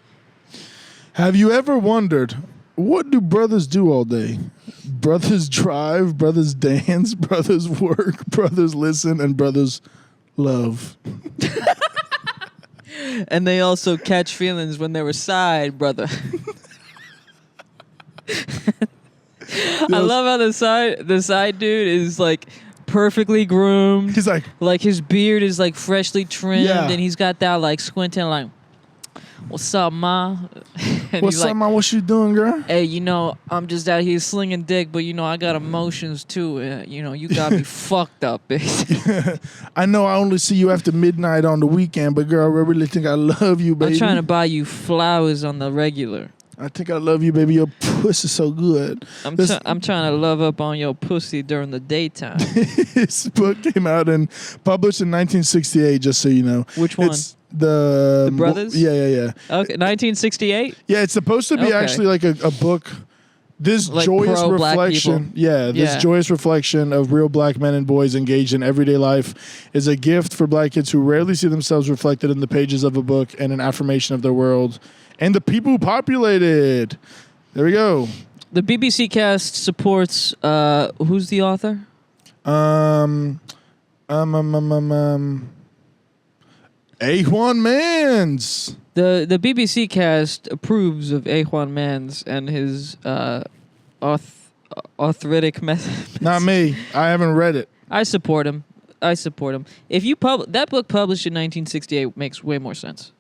Have you ever wondered, what do brothers do all day? Brothers drive, brothers dance, brothers work, brothers listen, and brothers love. And they also catch feelings when they're side, brother. I love how the side dude is like perfectly groomed. He's like his beard is like freshly trimmed, yeah. And he's got that like squinting like, "What's up, ma?" And what's up, ma? What you doing, girl? Hey, I'm just out here slinging dick, but I got emotions too. You got me fucked up, bitch. I know I only see you after midnight on the weekend, but girl, I really think I love you, baby. I'm trying to buy you flowers on the regular. I think I love you, baby. Your pussy's so good. I'm trying to love up on your pussy during the daytime. This book came out and published in 1968, just so you know. Which one? It's the Brothers? Yeah. Okay, 1968? Yeah, it's supposed to be actually like a book. This like joyous reflection. Yeah, this joyous reflection of real black men and boys engaged in everyday life is a gift for black kids who rarely see themselves reflected in the pages of a book and an affirmation of their world and the people who populate it. There we go. The BBC cast supports who's the author? Juan Mance. The BBC cast approves of Juan Mance and his arthritic method. Not me. I haven't read it. I support him. If you that book published in 1968 makes way more sense.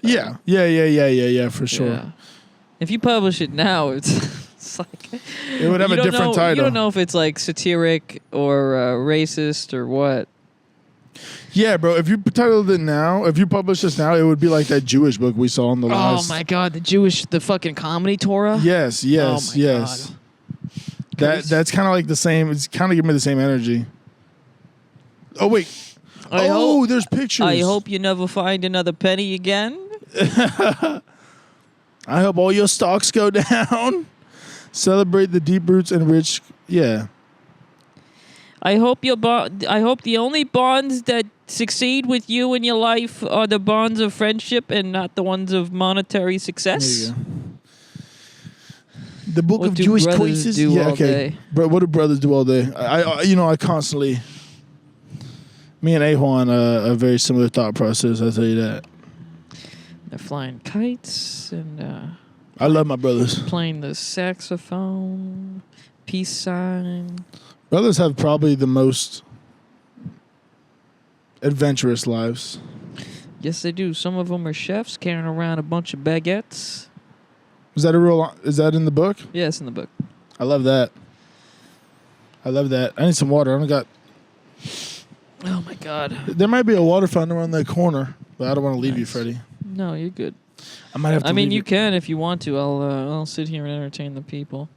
Yeah, for sure. Yeah. If you publish it now, it's like it would have a different title. You don't know if it's like satiric or racist or what. Yeah, bro. If you titled it now, if you publish this now, it would be like that Jewish book we saw on the last. Oh my god, the fucking comedy Torah. Yes. God. That's kind of like the same. It's kind of giving me the same energy. Oh wait. There's pictures. I hope you never find another penny again. I hope all your stocks go down. Celebrate the deep roots and rich. Yeah. I hope the only bonds that succeed with you in your life are the bonds of friendship and not the ones of monetary success. There you go. The book What of do Jewish brothers choices. do all okay. day? Bro, what do brothers do all day? I constantly. Me and Ahwan a very similar thought process. I'll tell you that. They're flying kites and I love my brothers. playing the saxophone, peace sign. Brothers have probably the most adventurous lives. Yes, they do. Some of them are chefs carrying around a bunch of baguettes. Is that in the book? Yeah, it's in the book. I love that. I need some water. I don't got. Oh my God. There might be a water fountain around that corner, but I don't want to leave you, Nice. Freddie. No, you're good. I might have to. I mean, leave you can if you want to. I'll sit here and entertain the people.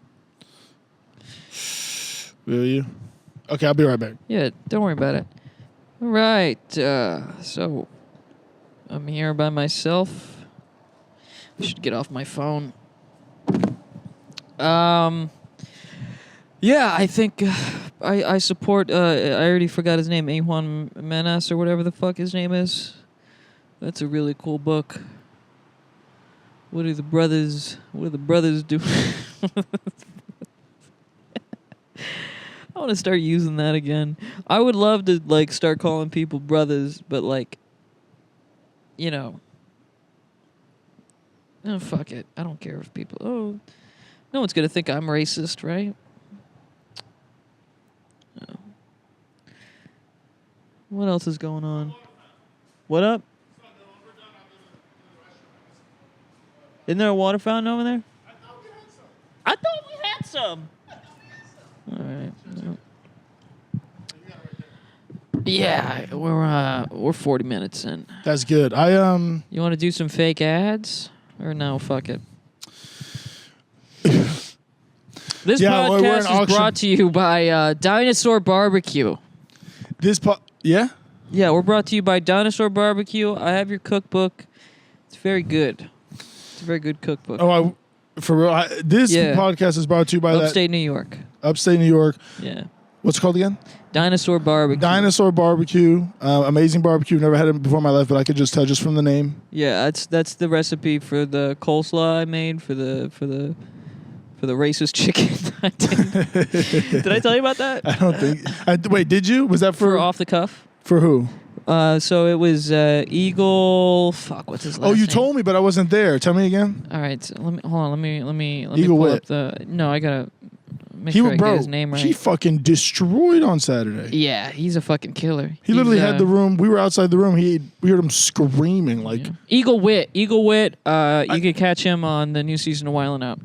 Will you? Okay, I'll be right back. Yeah, don't worry about it. All right. So I'm here by myself. I should get off my phone. Yeah, I think I support. I already forgot his name, Ahwan Menas or whatever the fuck his name is. That's a really cool book. What do the brothers do? I want to start using that again. I would love to start calling people brothers, but oh fuck it. I don't care if people. Oh, no one's gonna think I'm racist, right? No. What else is going on? What up? Isn't there a water fountain over there? I thought we had some. All right. No. Yeah, we're 40 minutes in. That's good. You want to do some fake ads or no? Fuck it. This podcast is brought to you by Dinosaur Barbecue. Yeah? Yeah, we're brought to you by Dinosaur Barbecue. I have your cookbook. It's very good. It's a very good cookbook. Oh, for real? This podcast is brought to you by Upstate New York. Upstate New York. Yeah. What's it called again? Dinosaur Barbecue. Dinosaur Barbecue. Amazing barbecue. Never had it before in my life, but I could just tell just from the name. Yeah, that's the recipe for the coleslaw I made for the racist chicken. Did I tell you about that? I don't think. Wait, did you? Was that For off the cuff? For who? So it was Eagle. Fuck, what's his last name? Oh, you told me, but I wasn't there. Tell me again. All right, so let me Eagle pull Wit. up the. No, I gotta make sure I get his name right. He fucking destroyed on Saturday. Yeah, he's a fucking killer. He literally had the room. We were outside the room. We heard him screaming like. Yeah. Eagle Wit. You could catch him on the new season of Wildin' Out.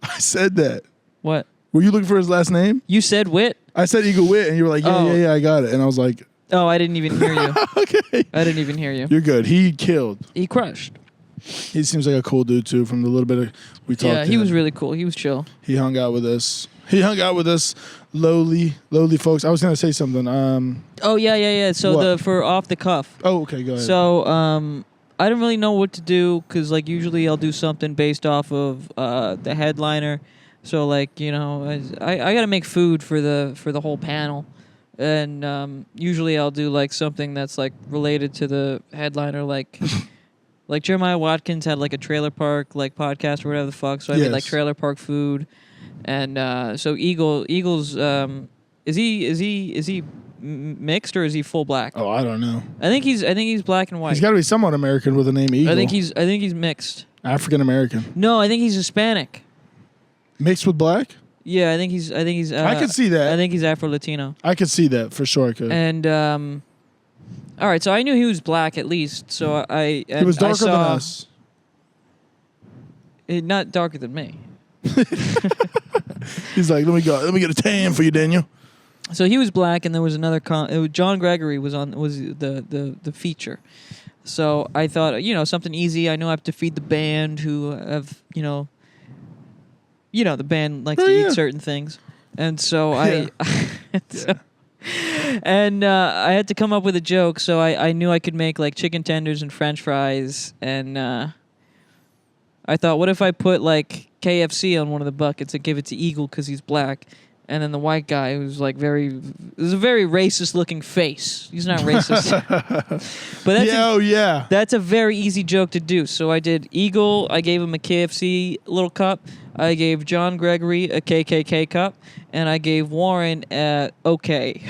I said that. What? Were you looking for his last name? You said Wit. I said Eagle Wit, and you were like, yeah, I got it. And I was like, oh, I didn't even hear you. okay. I didn't even hear you. You're good. He killed. He crushed. He seems like a cool dude, too, from the little bit we talked to Yeah, he was really cool. He was chill. He hung out with us. Lowly folks. I was going to say something. Oh, yeah. So what? for off the cuff. Oh, okay, go ahead. So, I don't really know what to do because, usually I'll do something based off of the headliner. So, I got to make food for the whole panel. And usually I'll do, something that's, related to the headliner, like Jeremiah Watkins had, a trailer park, podcast or whatever the fuck. So I made, trailer park food. And so Eagle's, is he mixed or is he full black? Oh, I don't know. I think he's black and white. He's got to be somewhat American with the name Eagle. I think he's mixed. African American. No, I think he's Hispanic. Mixed with black? Yeah, I think he's. I could see that. I think he's Afro Latino. I could see that for sure. I could. And all right, so I knew he was black at least. So he was darker than us. Not darker than me. He's like, let me get a tan for you, Daniel. So he was black, and there was another. John Gregory was the feature. So I thought, something easy. I know I have to feed the band who have, the band likes to eat certain things, and so I had to come up with a joke. So I knew I could make chicken tenders and French fries, and I thought, what if I put KFC on one of the buckets. I gave it to Eagle because he's black. And then the white guy who's like there's a very racist looking face. He's not racist. But that's a very easy joke to do. So I did Eagle, I gave him a KFC little cup. I gave John Gregory a KKK cup. And I gave Warren a okay.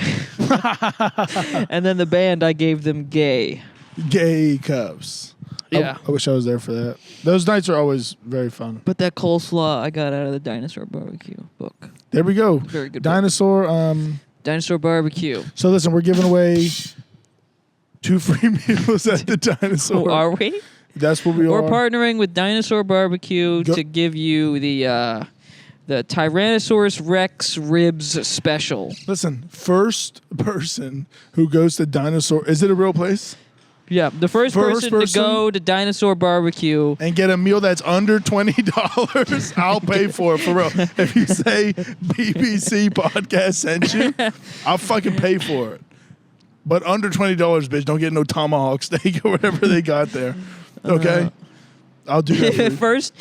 And then the band, I gave them gay. Gay cups. Yeah. I wish I was there for that. Those nights are always very fun. But that coleslaw I got out of the Dinosaur Barbecue book. There we go. Very good Dinosaur. Dinosaur Barbecue. So listen, we're giving away 2 free meals at the Dinosaur. Oh, are we? That's what we are. We're partnering with Dinosaur Barbecue to give you the Tyrannosaurus Rex ribs special. Listen, first person who goes to Dinosaur, is it a real place? Yeah, the first person to go to Dinosaur Barbecue and get a meal that's under $20, I'll pay for it, for real. If you say BBC Podcast sent you, I'll fucking pay for it. But under $20, bitch, don't get no tomahawk steak or whatever they got there. Okay? I'll do that for you. First...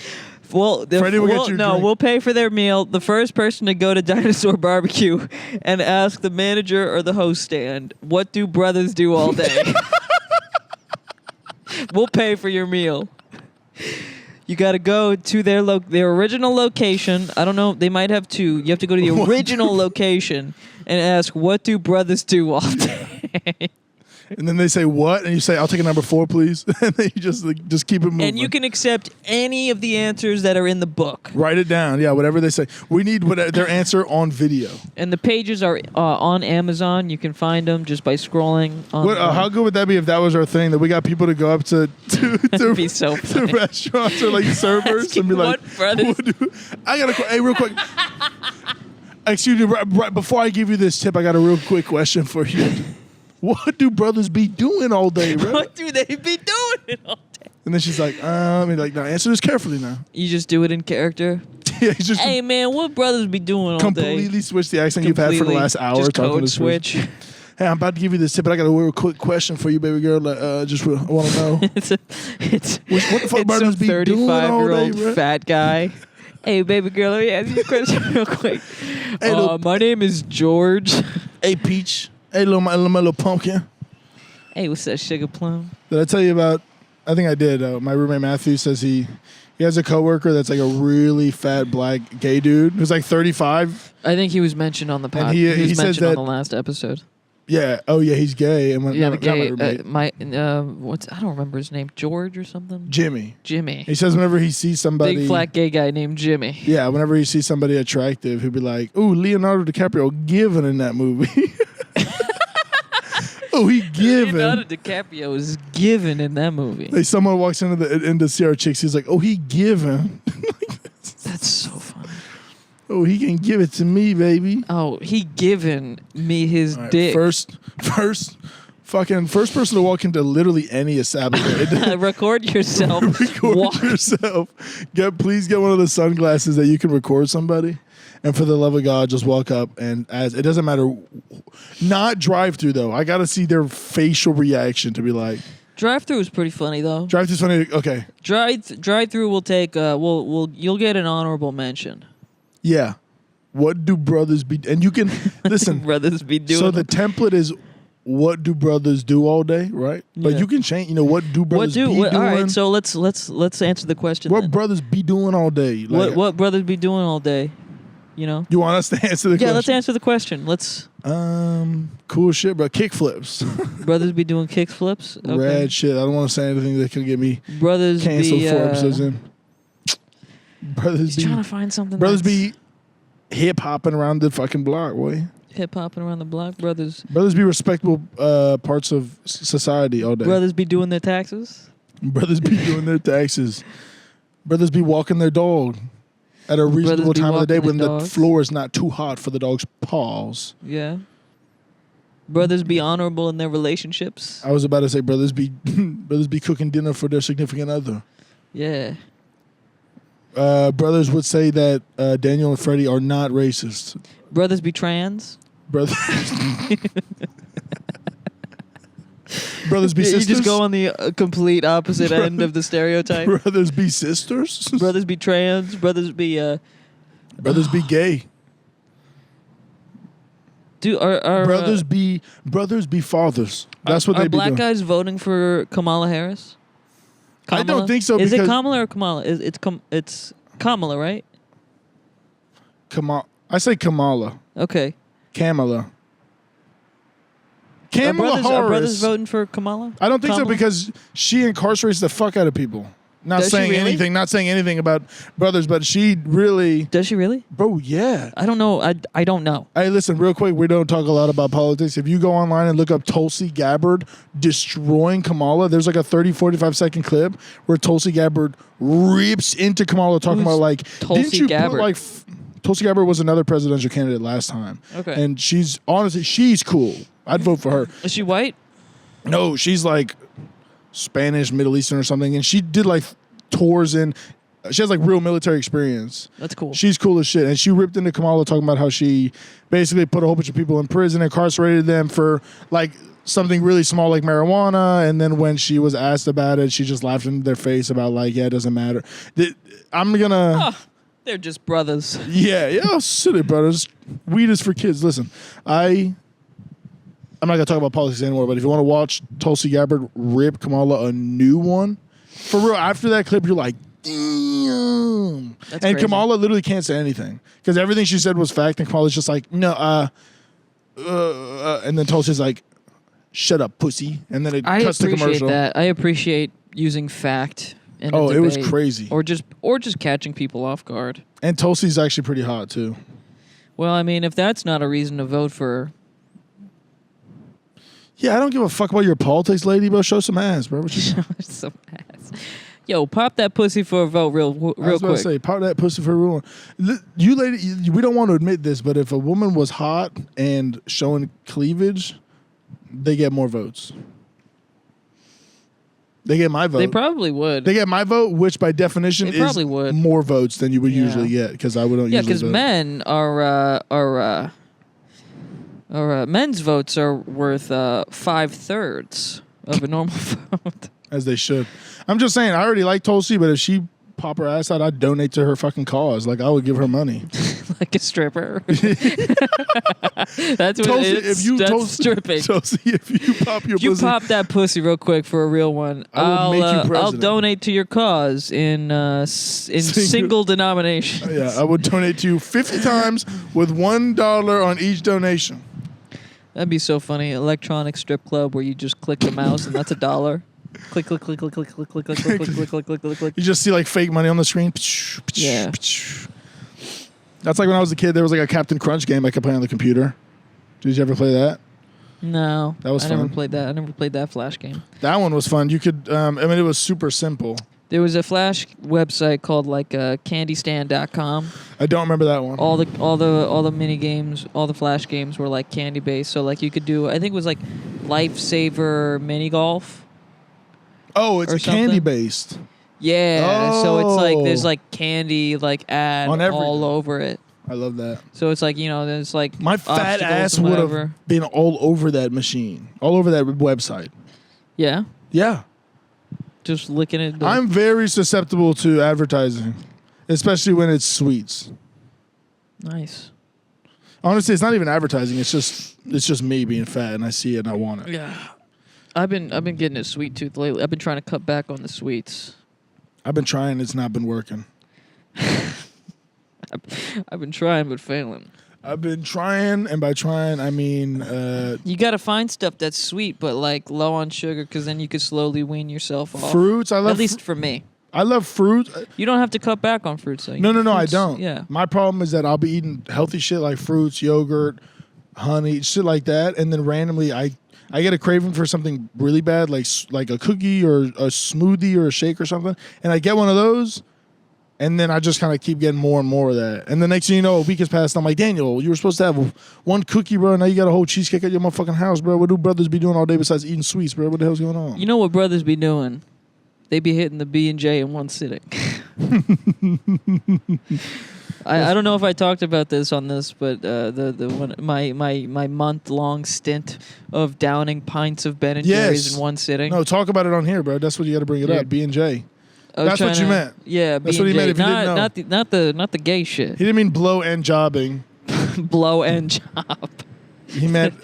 Well, Freddy will get your drink. We'll pay for their meal. The first person to go to Dinosaur Barbecue and ask the manager or the host stand, what do brothers do all day? We'll pay for your meal. You got to go to their original location. I don't know. They might have 2. You have to go to the original location and ask, what do brothers do all day? And then they say, what? And you say, I'll take a number 4, please. And then you just keep it moving. And you can accept any of the answers that are in the book. Write it down. Yeah, whatever they say. We need their answer on video. And the pages are on Amazon. You can find them just by scrolling. How good would that be if that was our thing, that we got people to go up to be so to restaurants or like servers and be like, hey, real quick. Excuse me, right before I give you this tip, I got a real quick question for you. What do brothers be doing all day, bro? What do they be doing all day? And then she's like, now answer this carefully now. You just do it in character? Yeah, he's just... Hey, man, what brothers be doing all day? Completely switch the accent you've had for the last hour. Just code switch. Hey, I'm about to give you this tip, but I got a real quick question for you, baby girl. I want to know. What the fuck brothers be doing all day, 35-year-old fat guy. Hey, baby girl, let me ask you a question real quick. Hey, my name is George. Hey, Peach. Hey, my little pumpkin. Hey, what's that, sugar plum? Did I tell you about... I think I did. My roommate Matthew says he has a coworker that's like a really fat black gay dude who's like 35. I think he was mentioned on the podcast. He was mentioned on the last episode. Yeah. Oh, yeah, he's gay. And the gay... I don't remember his name. George or something? Jimmy. He says whenever he sees somebody... Big flat gay guy named Jimmy. Yeah, whenever he sees somebody attractive, he'll be like, ooh, Leonardo DiCaprio giving in that movie. Oh, he giving. Leonardo DiCaprio is giving in that movie. Like someone walks into see our chicks, he's like, oh, he giving. That's so funny. Oh, he can give it to me, baby. Oh, he giving me his dick. First person to walk into literally any establishment. Record yourself. Yourself. Please get one of the sunglasses that you can record somebody. And for the love of God, just walk up and it doesn't matter. Not drive-through though. I gotta see their facial reaction to be like. Drive-through is pretty funny though. Drive-through's funny. Okay. Drive-through will take. You'll get an honorable mention. Yeah. What do brothers be? And you can listen. Brothers be doing. So the template is, what do brothers do all day, right? But you can change. What do brothers be doing? All right. So let's answer the question. What brothers be doing all day? Like, what brothers be doing all day? You know? You want us to answer the question? Yeah, let's answer the question. Let's... Cool shit, bro. Kick flips. Brothers be doing kick flips? Okay. Rad shit. I don't want to say anything that could get me brothers canceled 4 episodes in. Brothers trying to find something. Brothers be hip-hopping around the fucking block, boy. Hip-hopping around the block? Brothers be respectable parts of society all day. Brothers be doing their taxes? Brothers be doing their taxes. Brothers be walking their dog. At a reasonable time of the day when the floor is not too hot for the dog's paws. Yeah. Brothers be honorable in their relationships. I was about to say brothers be cooking dinner for their significant other. Yeah. Brothers would say that Daniel and Freddy are not racist. Brothers be trans. Brothers. Brothers be sisters. You just go on the complete opposite end of the stereotype. Brothers be sisters. Brothers be trans. Brothers be brothers be gay. Are brothers be fathers. That's what they be doing. Are black guys voting for Kamala Harris? I don't think so. Is it Kamala or Kamala? It's Kamala, right? I say Kamala. Okay. Kamala Harris. Are brothers voting for Kamala? I don't think so because she incarcerates the fuck out of people. Not saying anything about brothers, but she really... Does she really? Bro, yeah. I don't know. I don't know. Hey, listen, real quick, we don't talk a lot about politics. If you go online and look up Tulsi Gabbard destroying Kamala, there's like a 30, 45-second clip where Tulsi Gabbard rips into Kamala talking about like... Tulsi Gabbard? Tulsi Gabbard was another presidential candidate last time. Okay. And she's cool. I'd vote for her. Is she white? No, she's like... Spanish, Middle Eastern or something, and she did like tours in. She has like real military experience. That's cool. She's cool as shit, and she ripped into Kamala talking about how she basically put a whole bunch of people in prison, incarcerated them for like something really small like marijuana, and then when she was asked about it, she just laughed in their face about like, yeah, it doesn't matter. I'm gonna. They're just brothers. Yeah, silly brothers. Weed is for kids. Listen, I'm not going to talk about politics anymore, but if you want to watch Tulsi Gabbard rip Kamala a new one, for real, after that clip, you're like, damn. That's and crazy. Kamala literally can't say anything because everything she said was fact, and Kamala's just like, no, and then Tulsi's like, shut up, pussy. And then it cuts to commercial. I appreciate using fact in a debate. It was crazy. Or just catching people off guard. And Tulsi's actually pretty hot, too. Well, I mean, if that's not a reason to vote for her. Yeah, I don't give a fuck about your politics, lady, bro. Show some ass, bro. What you Show some ass. Yo, pop that pussy for a vote real quick. I was about to say, pop that pussy for a real one. You lady, we don't want to admit this, but if a woman was hot and showing cleavage, they get more votes. They get my vote. They probably would. They get my vote, which by definition is more votes than you would usually get because I wouldn't usually vote. Yeah, because men are men's votes are worth 5/3 of a normal vote. As they should. I'm just saying, I already like Tulsi, but if she pop her ass out, I'd donate to her fucking cause. Like, I would give her money. Like a stripper. That's what Tulsi, it is. That's stripping. Tulsi, if you pop your pussy. You pop that pussy real quick for a real one. I'll make you president. I'll donate to your cause in single denomination. Yeah, I would donate to you 50 times with $1 on each donation. That'd be so funny. Electronic strip club where you just click the mouse and that's $1. Click, click, click, click, click, click, click, click, click, click, click, click, click, click. You just see like fake money on the screen. Yeah. That's like when I was a kid, there was like a Captain Crunch game I could play on the computer. Did you ever play that? No. That was fun. I never played that. I never played that Flash game. That one was fun. You could, it was super simple. There was a Flash website called like candystand.com. I don't remember that one. All the mini games, all the Flash games were like candy based. So like you could do, I think it was like Lifesaver mini golf. Oh, it's candy based. Yeah. So it's like there's like candy like ad all over it. I love that. So it's like, there's like my fat ass would have been all over that machine, all over that website. Yeah. Yeah. Just licking it. I'm very susceptible to advertising, especially when it's sweets. Nice. Honestly, it's not even advertising. It's just me being fat, and I see it and I want it. Yeah. I've been getting a sweet tooth lately. I've been trying to cut back on the sweets. I've been trying. It's not been working. I've been trying but failing. I've been trying, and by trying, I mean... you got to find stuff that's sweet, but like low on sugar, because then you could slowly wean yourself off. Fruits, I love... At least for me. I love fruit. You don't have to cut back on fruits, though. No, I don't. Yeah. My problem is that I'll be eating healthy shit like fruits, yogurt, honey, shit like that, and then randomly I get a craving for something really bad, like a cookie or a smoothie or a shake or something, and I get one of those... And then I just kind of keep getting more and more of that. And the next thing you know, a week has passed. I'm like, Daniel, you were supposed to have one cookie, bro. Now you got a whole cheesecake at your motherfucking house, bro. What do brothers be doing all day besides eating sweets, bro? What the hell's going on? You know what brothers be doing? They be hitting the B&J in one sitting. I don't know if I talked about this on this, but my month-long stint of downing pints of Ben and Jerry's in one sitting. No, talk about it on here, bro. That's what you got to bring it up. B&J. That's what you meant. Yeah, that's what he meant. If you didn't know, not the gay shit. He didn't mean blow and jobbing. Blow and job. He meant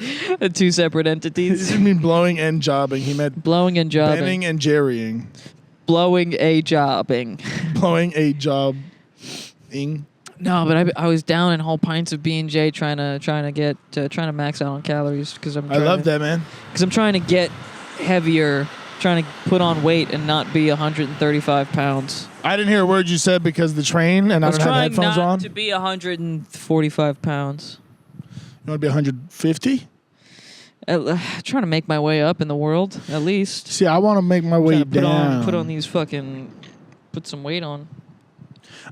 two separate entities. He didn't mean blowing and jobbing. He meant blowing and jobbing. Benning and jerrying. Blowing a jobbing. Blowing a jobbing. No, but I was down in whole pints of B&J trying to max out on calories because I love that, man. Because I'm trying to get heavier, trying to put on weight and not be 135 pounds. I didn't hear a word you said because the train and I don't have headphones on. I was trying not to be 145 pounds. You want to be 150? Trying to make my way up in the world, at least. See, I want to make my way down. Put on these fucking... Put some weight on.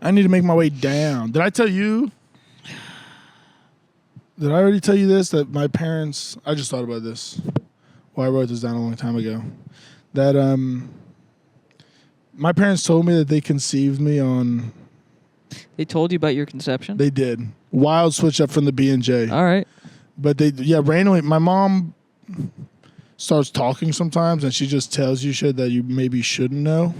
I need to make my way down. Did I tell you? Did I already tell you this? That my parents... I just thought about this. Well, I wrote this down a long time ago. That my parents told me that they conceived me on... They told you about your conception? They did. Wild switch up from the B&J. All right. But randomly, my mom starts talking sometimes and she just tells you shit that you maybe shouldn't know.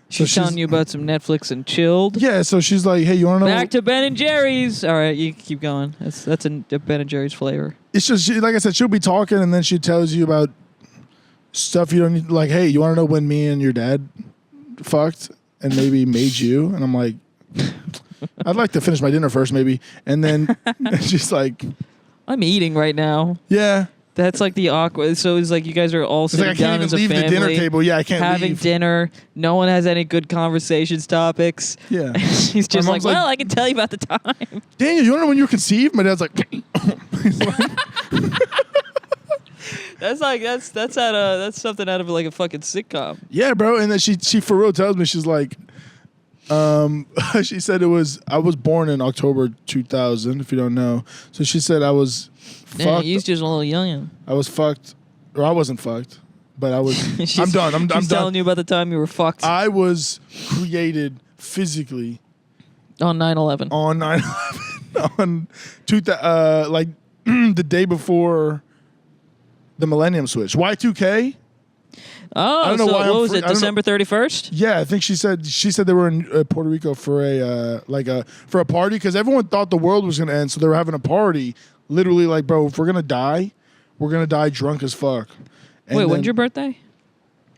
She's telling you about some Netflix and chilled. Yeah, so she's like, "Hey, you want to know?" Back to Ben and Jerry's. All right, you keep going. That's a Ben and Jerry's flavor. It's just like I said, she'll be talking and then she tells you about stuff you don't need. Like, "Hey, you want to know when me and your dad fucked and maybe made you?" And I'm like, "I'd like to finish my dinner first, maybe." And then she's like, "I'm eating right now." Yeah. That's like the awkward. So it's like you guys are all sitting down as a family. I can't even leave the dinner table. Yeah, I can't having dinner. No one has any good conversations topics. Yeah. She's just like, well, I can tell you about the time. Daniel, you don't know when you were conceived? My dad's like, that's something out of like a fucking sitcom. Yeah, bro. And then she for real tells me, she's like, she said I was born in October 2000, if you don't know. So she said I was fucked. He's just a little young. I was fucked, or I wasn't fucked, but I was. I'm done. I'm done. She's telling you about the time you were fucked. I was created physically on 9/11. On 9/11, on like the day before the millennium switch. Y2K. Oh, I don't know why. What was it? December 31st? Yeah, I think she said they were in Puerto Rico for a party because everyone thought the world was gonna end, so they were having a party. Literally, like, bro, if we're gonna die drunk as fuck. And wait, when's your birthday?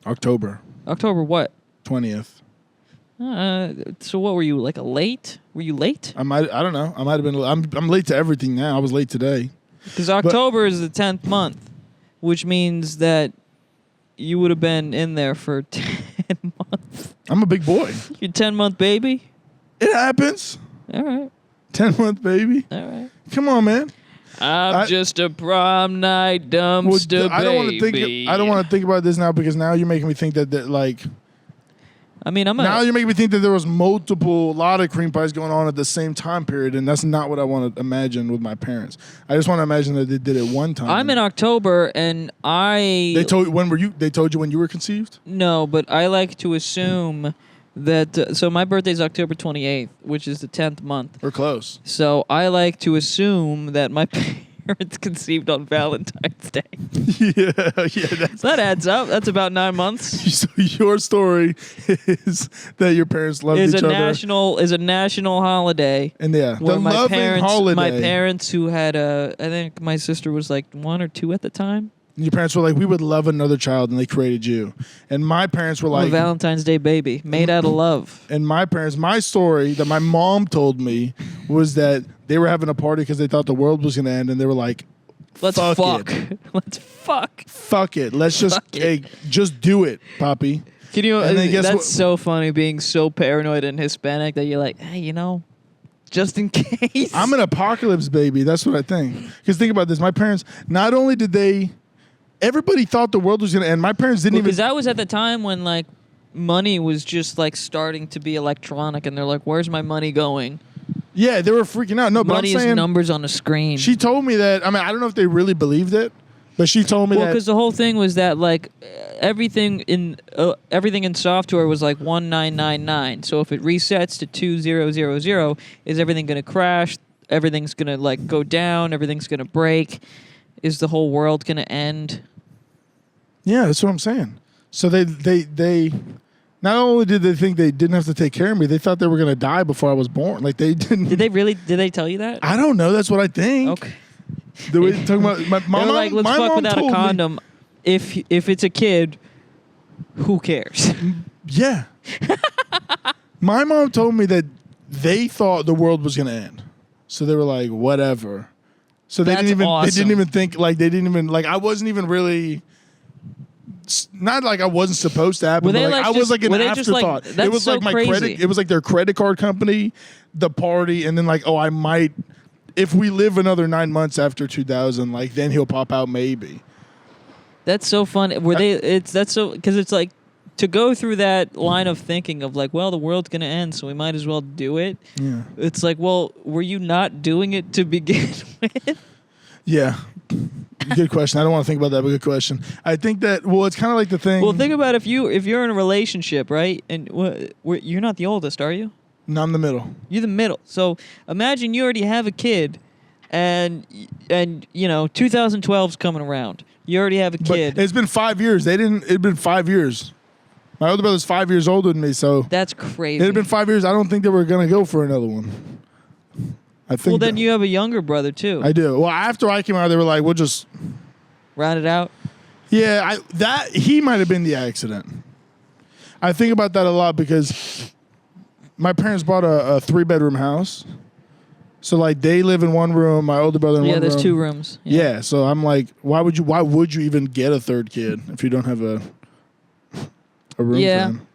October. October what? 20th. So what were you, like a late? Were you late? I don't know. I might have been. I'm late to everything now. I was late today. Because October is the 10th month, which means that you would have been in there for 10 months. I'm a big boy. You're 10-month baby? It happens. All right. 10-month baby. All right. Come on, man. I'm just a prom night dumpster baby. I don't want to think about this now because now you're making me think that like... I mean, now you're making me think that there was a lot of cream pies going on at the same time period, and that's not what I want to imagine with my parents. I just want to imagine that they did it one time. I'm in October, and They told you when you were conceived? No, but I like to assume that... so my birthday's October 28th, which is the 10th month. We're close. So I like to assume that my parents conceived on Valentine's Day. Yeah. That adds up. That's about 9 months. So your story is that your parents loved each other. Is a national holiday. And yeah, where the loving holiday. My parents who had I think my sister was like 1 or 2 at the time. And your parents were like, we would love another child, and they created you. And my parents were like... a Valentine's Day baby, made out of love. And my story that my mom told me was that they were having a party because they thought the world was going to end, and they were like, let's fuck. Let's fuck. Fuck it. Let's just just do it, Poppy. Can you... that's so funny, being so paranoid and Hispanic that you're like, hey, just in case. I'm an apocalypse baby. That's what I think. Because think about this. My parents, not only did they... Everybody thought the world was going to end. My parents didn't even... Because that was at the time when, like, money was just, like, starting to be electronic, and they're like, where's my money going? Yeah, they were freaking out. No, but money I'm saying... is numbers on a screen. She told me that... I mean, I don't know if they really believed it, But she told me that because the whole thing was that like everything in software was like 1999. So if it resets to 2000, is everything going to crash? Everything's going to like go down. Everything's going to break. Is the whole world going to end? Yeah, that's what I'm saying. So they not only did they think they didn't have to take care of me, they thought they were going to die before I was born. Like they didn't. Did they really? Did they tell you that? I don't know. That's what I think. Okay. The way talking about my mom, like, let's my fuck mom without a told condom. me, If it's a kid, who cares? Yeah. My mom told me that they thought the world was going to end. So they were like, whatever. So they didn't even think like I wasn't even really not like I wasn't supposed to happen. But like, I was like an afterthought. It was like my credit. It was like their credit card company, the party, and then like, oh, I might, if we live another 9 months after 2000, like then he'll pop out maybe. That's so fun. Because it's like to go through that line of thinking of like, well, the world's gonna end, so we might as well do it. Yeah. It's like, well, were you not doing it to begin with? Yeah. Good question. I don't want to think about that, but good question. I think that, well, it's kind of like the thing. Well, think about if you're in a relationship, right? And you're not the oldest, are you? No, I'm the middle. You're the middle. So imagine you already have a kid, and 2012's coming around. You already have a kid. But it's been 5 years. It's been 5 years. My older brother's 5 years older than me, so that's crazy. It had been 5 years. I don't think they were gonna go for another one. I think. Well, then you have a younger brother too. I do. Well, after I came out, they were like, "We'll just round it out." Yeah, he might have been the accident. I think about that a lot because my parents bought a 3-bedroom house. So like they live in one room, my older brother in one room. Yeah, there's 2 rooms. Yeah, so I'm like, why would you even get a third kid if you don't have a room for him?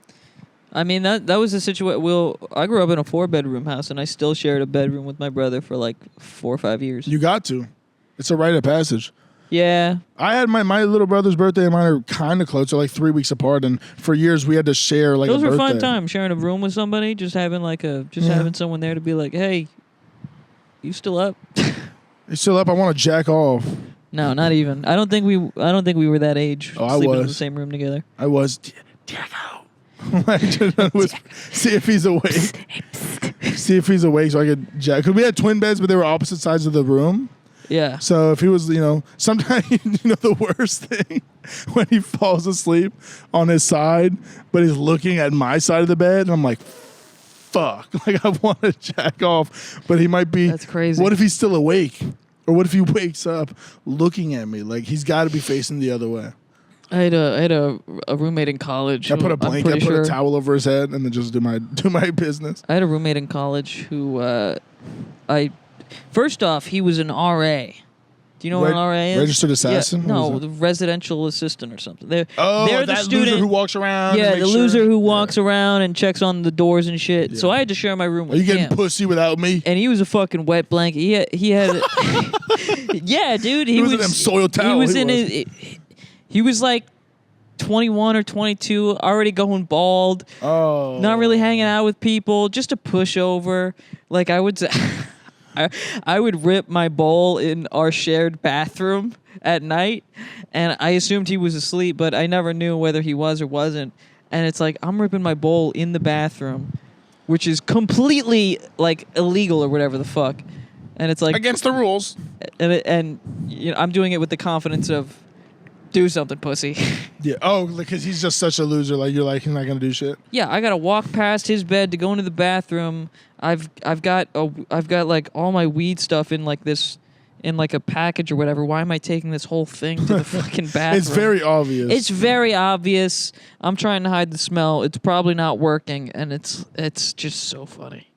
I mean that was the situation. Well, I grew up in a 4-bedroom house and I still shared a bedroom with my brother for like 4 or 5 years. You got to. It's a rite of passage. Yeah. I had my little brother's birthday and mine are kind of close. They're like 3 weeks apart, and for years we had to share like those a birthday. Those were fun times, sharing a room with somebody, just having having someone there to be like, hey, you still up? You still up? I want to jack off. No, not even. I don't think we were that age. Oh, sleeping in the same room together. I was. Diego. See if he's awake. See if he's awake so I could jack. Because we had twin beds, but they were opposite sides of the room. Yeah. So if he was, sometimes, the worst thing when he falls asleep on his side, but he's looking at my side of the bed, and I'm like, fuck. Like, I want to jack off, but he might be. That's crazy. What if he's still awake? Or what if he wakes up looking at me? Like, he's got to be facing the other way. I had a roommate in college. I put a blanket, I put a towel over his head, and then just do my business. I had a roommate in college who, first off, he was an RA. Do you know what an RA is? Registered assassin? Yeah, no, the residential assistant or something. They're that the student loser who walks around. Yeah, the loser who walks around and checks on the doors and shit. Yeah. So I had to share my room with him. Are you getting pussy without me? And he was a fucking wet blanket. He had yeah, dude. He was in them soil towels. He was like 21 or 22, already going bald. Oh. Not really hanging out with people, just a pushover. Like I would say, I would rip my bowl in our shared bathroom at night, and I assumed he was asleep, but I never knew whether he was or wasn't. And it's like, I'm ripping my bowl in the bathroom, which is completely like illegal or whatever the fuck. And it's like against the rules. And I'm doing it with the confidence of, do something, pussy. Yeah. Oh, because he's just such a loser. Like you're like, he's not gonna do shit. Yeah, I gotta walk past his bed to go into the bathroom. I've got like all my weed stuff in like a package or whatever. Why am I taking this whole thing to the fucking bathroom? It's very obvious. It's very obvious. I'm trying to hide the smell. It's probably not working, and it's just so funny.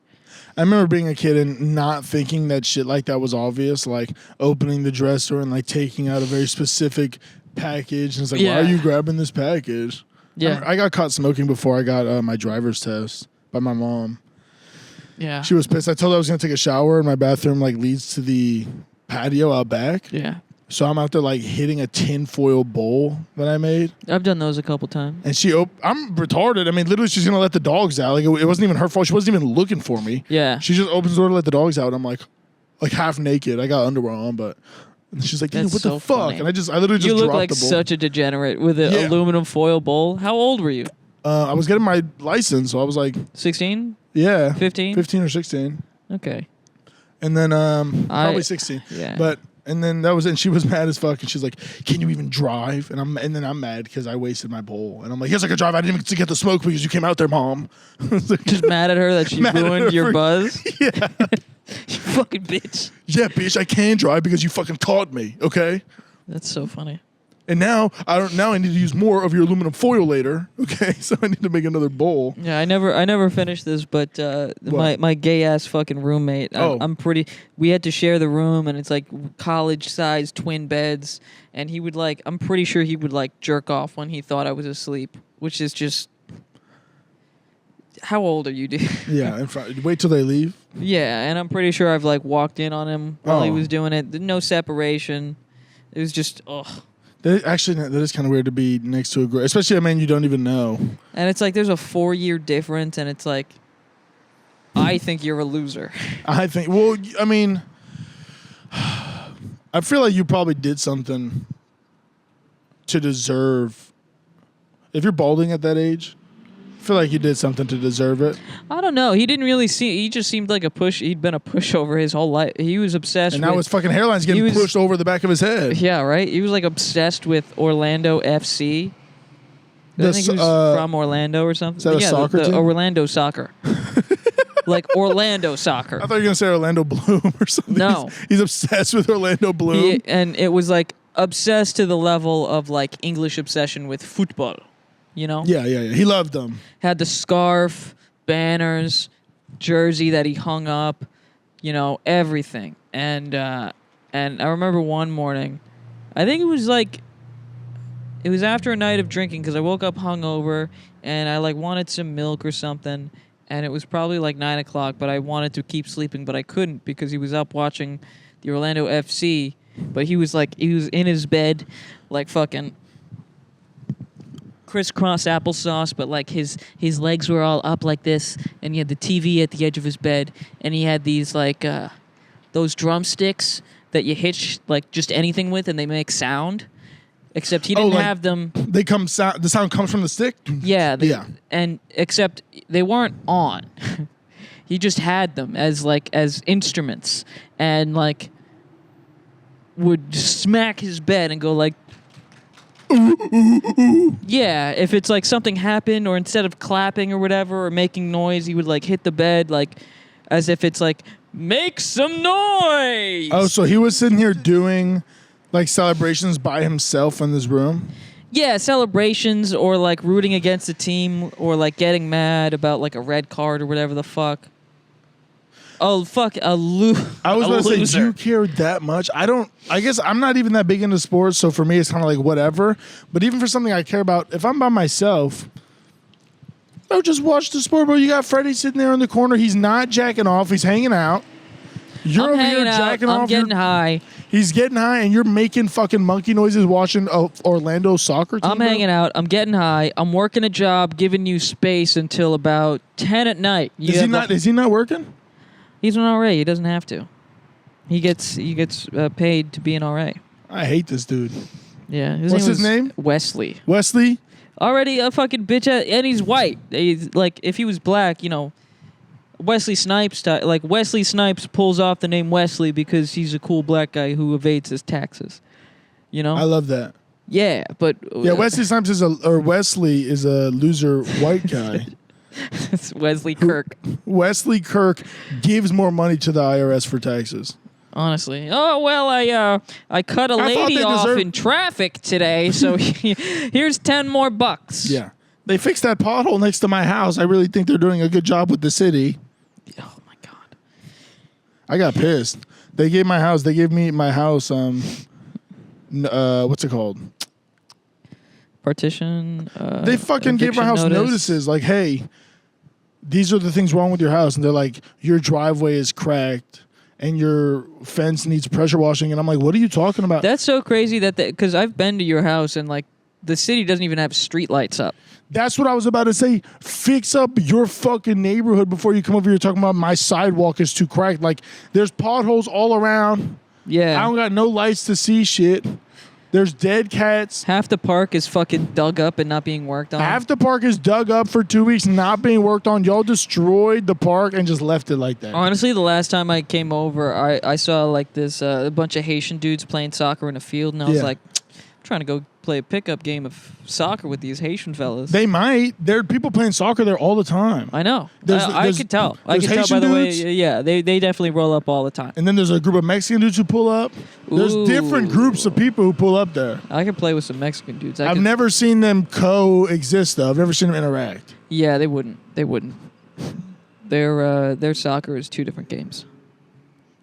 I remember being a kid and not thinking that shit like that was obvious, like opening the dresser and like taking out a very specific package, and it's like, why are you grabbing this package? Yeah, I got caught smoking before I got my driver's test by my mom. Yeah, she was pissed. I told her I was gonna take a shower, and my bathroom like leads to the patio out back. Yeah, so I'm out there like hitting a tinfoil bowl that I made. I've done those a couple times. And I'm retarded. I mean, literally, she's gonna let the dogs out. Like it wasn't even her fault. She wasn't even looking for me. Yeah, she just opens the door to let the dogs out. I'm like half naked. I got underwear on, but And she's like, That's what so the fuck? funny. And I literally just You look dropped like the bowl. such a degenerate with an aluminum foil bowl. How old were you? I was getting my license, so I was like 16? Yeah. 15? 15 or 16. Okay. And then probably 16. Yeah. And then that was it. And she was mad as fuck. And she's like, "Can you even drive?" And then I'm mad because I wasted my bowl. And I'm like, "Yes, I can drive. I didn't even get the smoke because you came out there, Mom." Just mad at her that she ruined your buzz. Yeah. You fucking bitch. Yeah, bitch, I can drive because you fucking caught me. Okay. That's so funny. And now I need to use more of your aluminum foil later. Okay, so I need to make another bowl. Yeah, I never finished this, but my gay ass fucking roommate. We had to share the room, and it's like college sized twin beds, and he would like. I'm pretty sure he would like jerk off when he thought I was asleep, which is just. How old are you, dude? Yeah, wait till they leave. Yeah, and I'm pretty sure I've like walked in on him while he was doing it. No separation. It was just Actually, that is kind of weird to be next to a girl, especially a man you don't even know. And it's like there's a 4-year difference, and it's like, I think you're a loser. I think. Well, I mean, I feel like you probably did something to deserve. If you're balding at that age, I feel like you did something to deserve it. I don't know. He didn't really see. He just seemed like a push. He'd been a pushover his whole life. He was obsessed. And now his fucking hairline's getting pushed over the back of his head. Yeah, right. He was like obsessed with Orlando FC. I think he was from Orlando or something. Is that a soccer team? Orlando Soccer. Like Orlando Soccer. I thought you were gonna say Orlando Bloom or something. No, he's obsessed with Orlando Bloom. And it was like obsessed to the level of like English obsession with football. You know? Yeah. He loved them. Had the scarf, banners, jersey that he hung up, you know, everything. And I remember one morning, I think it was after a night of drinking because I woke up hungover and I like wanted some milk or something. And it was probably like 9 o'clock, but I wanted to keep sleeping, but I couldn't because he was up watching the Orlando FC. But he was in his bed, like fucking crisscross applesauce, but like his legs were all up like this, and he had the TV at the edge of his bed, and he had these like those drumsticks that you hitch like just anything with, and they make sound. Except he didn't have them. They come sound. The sound comes from the stick. Yeah. And except they weren't on. He just had them as instruments, and like would smack his bed and go like. Yeah, if it's like something happened, or instead of clapping or whatever or making noise, he would like hit the bed like as if it's like make some noise. Oh, so he was sitting here doing like celebrations by himself in this room? Yeah, celebrations or like rooting against a team or like getting mad about like a red card or whatever the fuck. Oh, fuck, I was going to say, do you care that much? I guess I'm not even that big into sports, so for me it's kind of like whatever. But even for something I care about, if I'm by myself, I would just watch the sport, bro. You got Freddy sitting there in the corner. He's not jacking off. He's hanging out. You're over here jacking off. I'm getting high. He's getting high, and you're making fucking monkey noises watching Orlando soccer team. I'm hanging out. I'm getting high. I'm working a job, giving you space until about 10 at night. Is he not working? He's an RA. He doesn't have to. He gets paid to be an RA. I hate this dude. Yeah. What's his name? Wesley. Wesley? Already a fucking bitch, and he's white. He's like, if he was black, you know, Wesley Snipes pulls off the name Wesley because he's a cool black guy who evades his taxes. You know? I love that. Yeah, but Wesley Snipes is a loser white guy. It's Wesley Kirk. Wesley Kirk gives more money to the IRS for taxes. Honestly. Oh, well, I cut a lady off in traffic today, so here's 10 more bucks. Yeah. They fixed that pothole next to my house. I really think they're doing a good job with the city. Oh, my God. I got pissed. They gave me my house, what's it called? Partition. They fucking gave my house notices like, hey, these are the things wrong with your house. And they're like, your driveway is cracked and your fence needs pressure washing. And I'm like, what are you talking about? That's so crazy because I've been to your house and like the city doesn't even have street lights up. That's what I was about to say. Fix up your fucking neighborhood before you come over here talking about my sidewalk is too cracked. Like, there's potholes all around. Yeah. I don't got no lights to see shit. There's dead cats. Half the park is fucking dug up and not being worked on. Half the park is dug up for 2 weeks, not being worked on. Y'all destroyed the park and just left it like that. Honestly, the last time I came over, I saw like this a bunch of Haitian dudes playing soccer in a field, and I was like, I'm trying to go play a pickup game of soccer with these Haitian fellas. They might. There are people playing soccer there all the time. I know. I could tell. I could tell by the way. Yeah, they definitely roll up all the time. And then there's a group of Mexican dudes who pull up. There's different groups of people who pull up there. I could play with some Mexican dudes. I've never seen them coexist though. I've never seen them interact. Yeah, they wouldn't. Their soccer is two different games.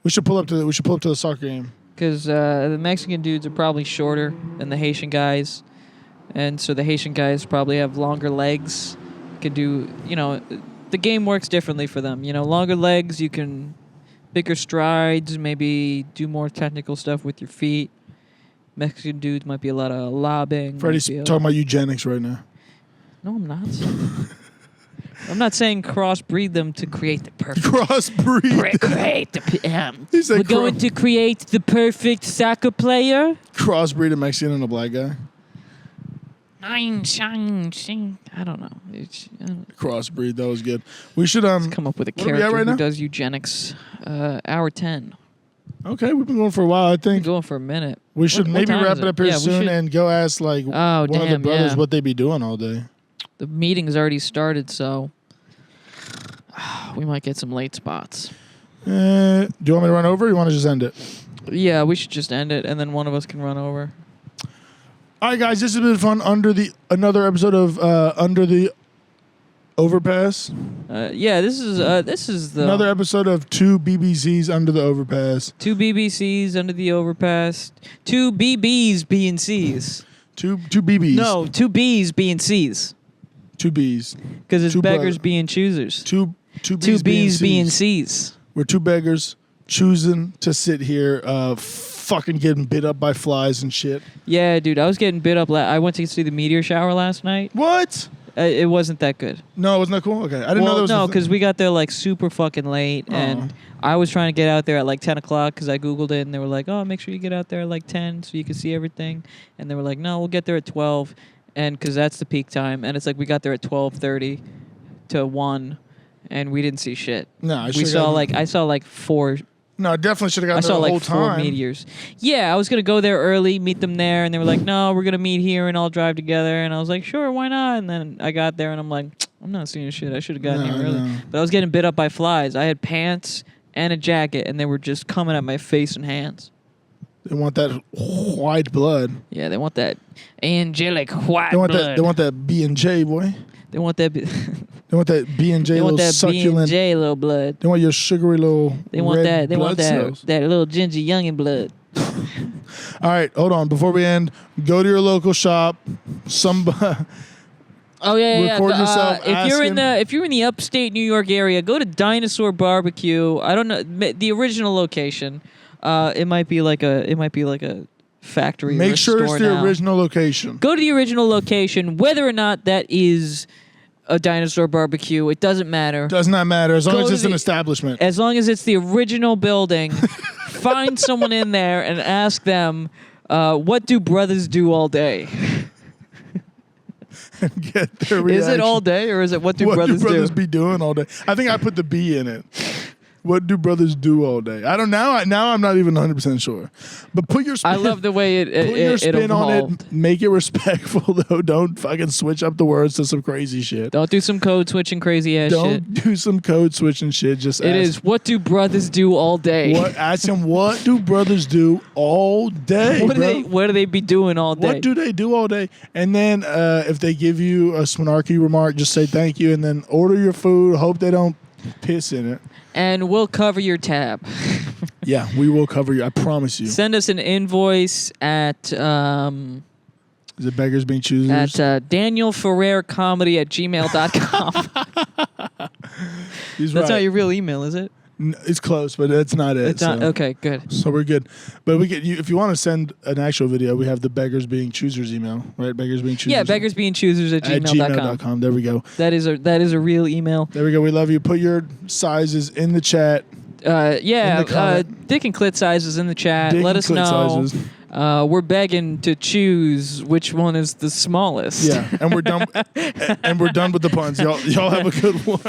We should pull up to the soccer game. Because the Mexican dudes are probably shorter than the Haitian guys. And so the Haitian guys probably have longer legs. Can do, the game works differently for them. Longer legs, you can bigger strides, maybe do more technical stuff with your feet. Mexican dudes might be a lot of lobbing. Freddy's talking about eugenics right now. No, I'm not. I'm not saying crossbreed them to create the perfect. We're going to create the perfect soccer player. Crossbreed a Mexican and a black guy. I don't know. Crossbreed, that was good. We should Let's come up with a character who does eugenics. Hour 10. Okay, we've been going for a while. I think we're going for a minute. We should maybe wrap it up here soon and go ask one of the brothers what they be doing all day. The meeting's already started, so we might get some late spots. Do you want me to run over or you want to just end it? Yeah, we should just end it, and then one of us can run over. All right, guys, this has been fun. Another episode of Under the Overpass. This is another episode of two BBCs under the overpass. Two BBCs under the overpass. Two BBs being C's. Two BBs. No, two B's being C's. Two B's. Because it's beggars being choosers. Two B's being C's. We're two beggars choosing to sit here fucking getting bit up by flies and shit. Yeah, dude, I was getting bit up. I went to see the meteor shower last night. What? It wasn't that good. No, it wasn't that cool? Okay. I didn't know that was no, because we got there like super fucking late, and I was trying to get out there at like 10 o'clock because I Googled it, and they were like, oh, make sure you get out there at like 10 so you can see everything. And they were like, no, we'll get there at 12, and because that's the peak time. And it's like we got there at 12:30 to 1, and we didn't see shit. No, I saw like 4. No, I definitely should have gotten there the whole time. I saw like 4 meteors. Yeah, I was going to go there early, meet them there, and they were like, no, we're going to meet here and all drive together. And I was like, sure, why not? And then I got there and I'm like, I'm not seeing shit. I should have gotten here early. No. But I was getting bit up by flies. I had pants and a jacket, and they were just coming at my face and hands. They want that white blood. Yeah, they want that angelic white blood. They want that B&J, boy. They want that... They want that B&J little succulent. B&J little blood. They want your sugary little. They want red that. They blood want that. Cells. That little ginger youngin blood. All right, hold on. Before we end, go to your local shop. Record yourself. If you're in the upstate New York area, go to Dinosaur Barbecue. I don't know the original location. It might be like a factory. Make or a sure store it's the now. original location. Go to the original location, whether or not that is a Dinosaur Barbecue. It doesn't matter. Does not matter as long as it's an establishment. As long as it's the original building, find someone in there and ask them, what do brothers do all day? And get their reaction. Is it all day or is it what do brothers do? What do brothers be doing all day? I think I put the B in it. What do brothers do all day? I don't know. Now I'm not even 100% sure. But put your spin. I love the way it put your spin evolved. on it. Make it respectful though. Don't fucking switch up the words to some crazy shit. Don't do some code switching crazy ass shit. Don't do some code switching shit. Just it is what do brothers do all day? Ask them what do brothers do all day? What do they be doing all day? What do they do all day? And then if they give you a snarky remark, just say thank you and then order your food. Hope they don't piss in it. And we'll cover your tab. Yeah, we will cover you. I promise you. Send us an invoice at... Is it Beggars Being Choosers? At danielferrercomedy@gmail.com. That's not your real email, is it? It's close, but it's not it. It's not. Okay, good. So we're good. But we get you if you want to send an actual video, we have the Beggars Being Choosers email, right? Beggars Being Choosers. Yeah, beggarsbeingchoosers@gmail.com. There we go. That is a real email. There we go. We love you. Put your sizes in the chat. dick and clit sizes in the chat. Dick Let and us clit know. sizes. We're begging to choose which one is the smallest. Yeah, and we're done. And we're done with the puns. Y'all have a good one.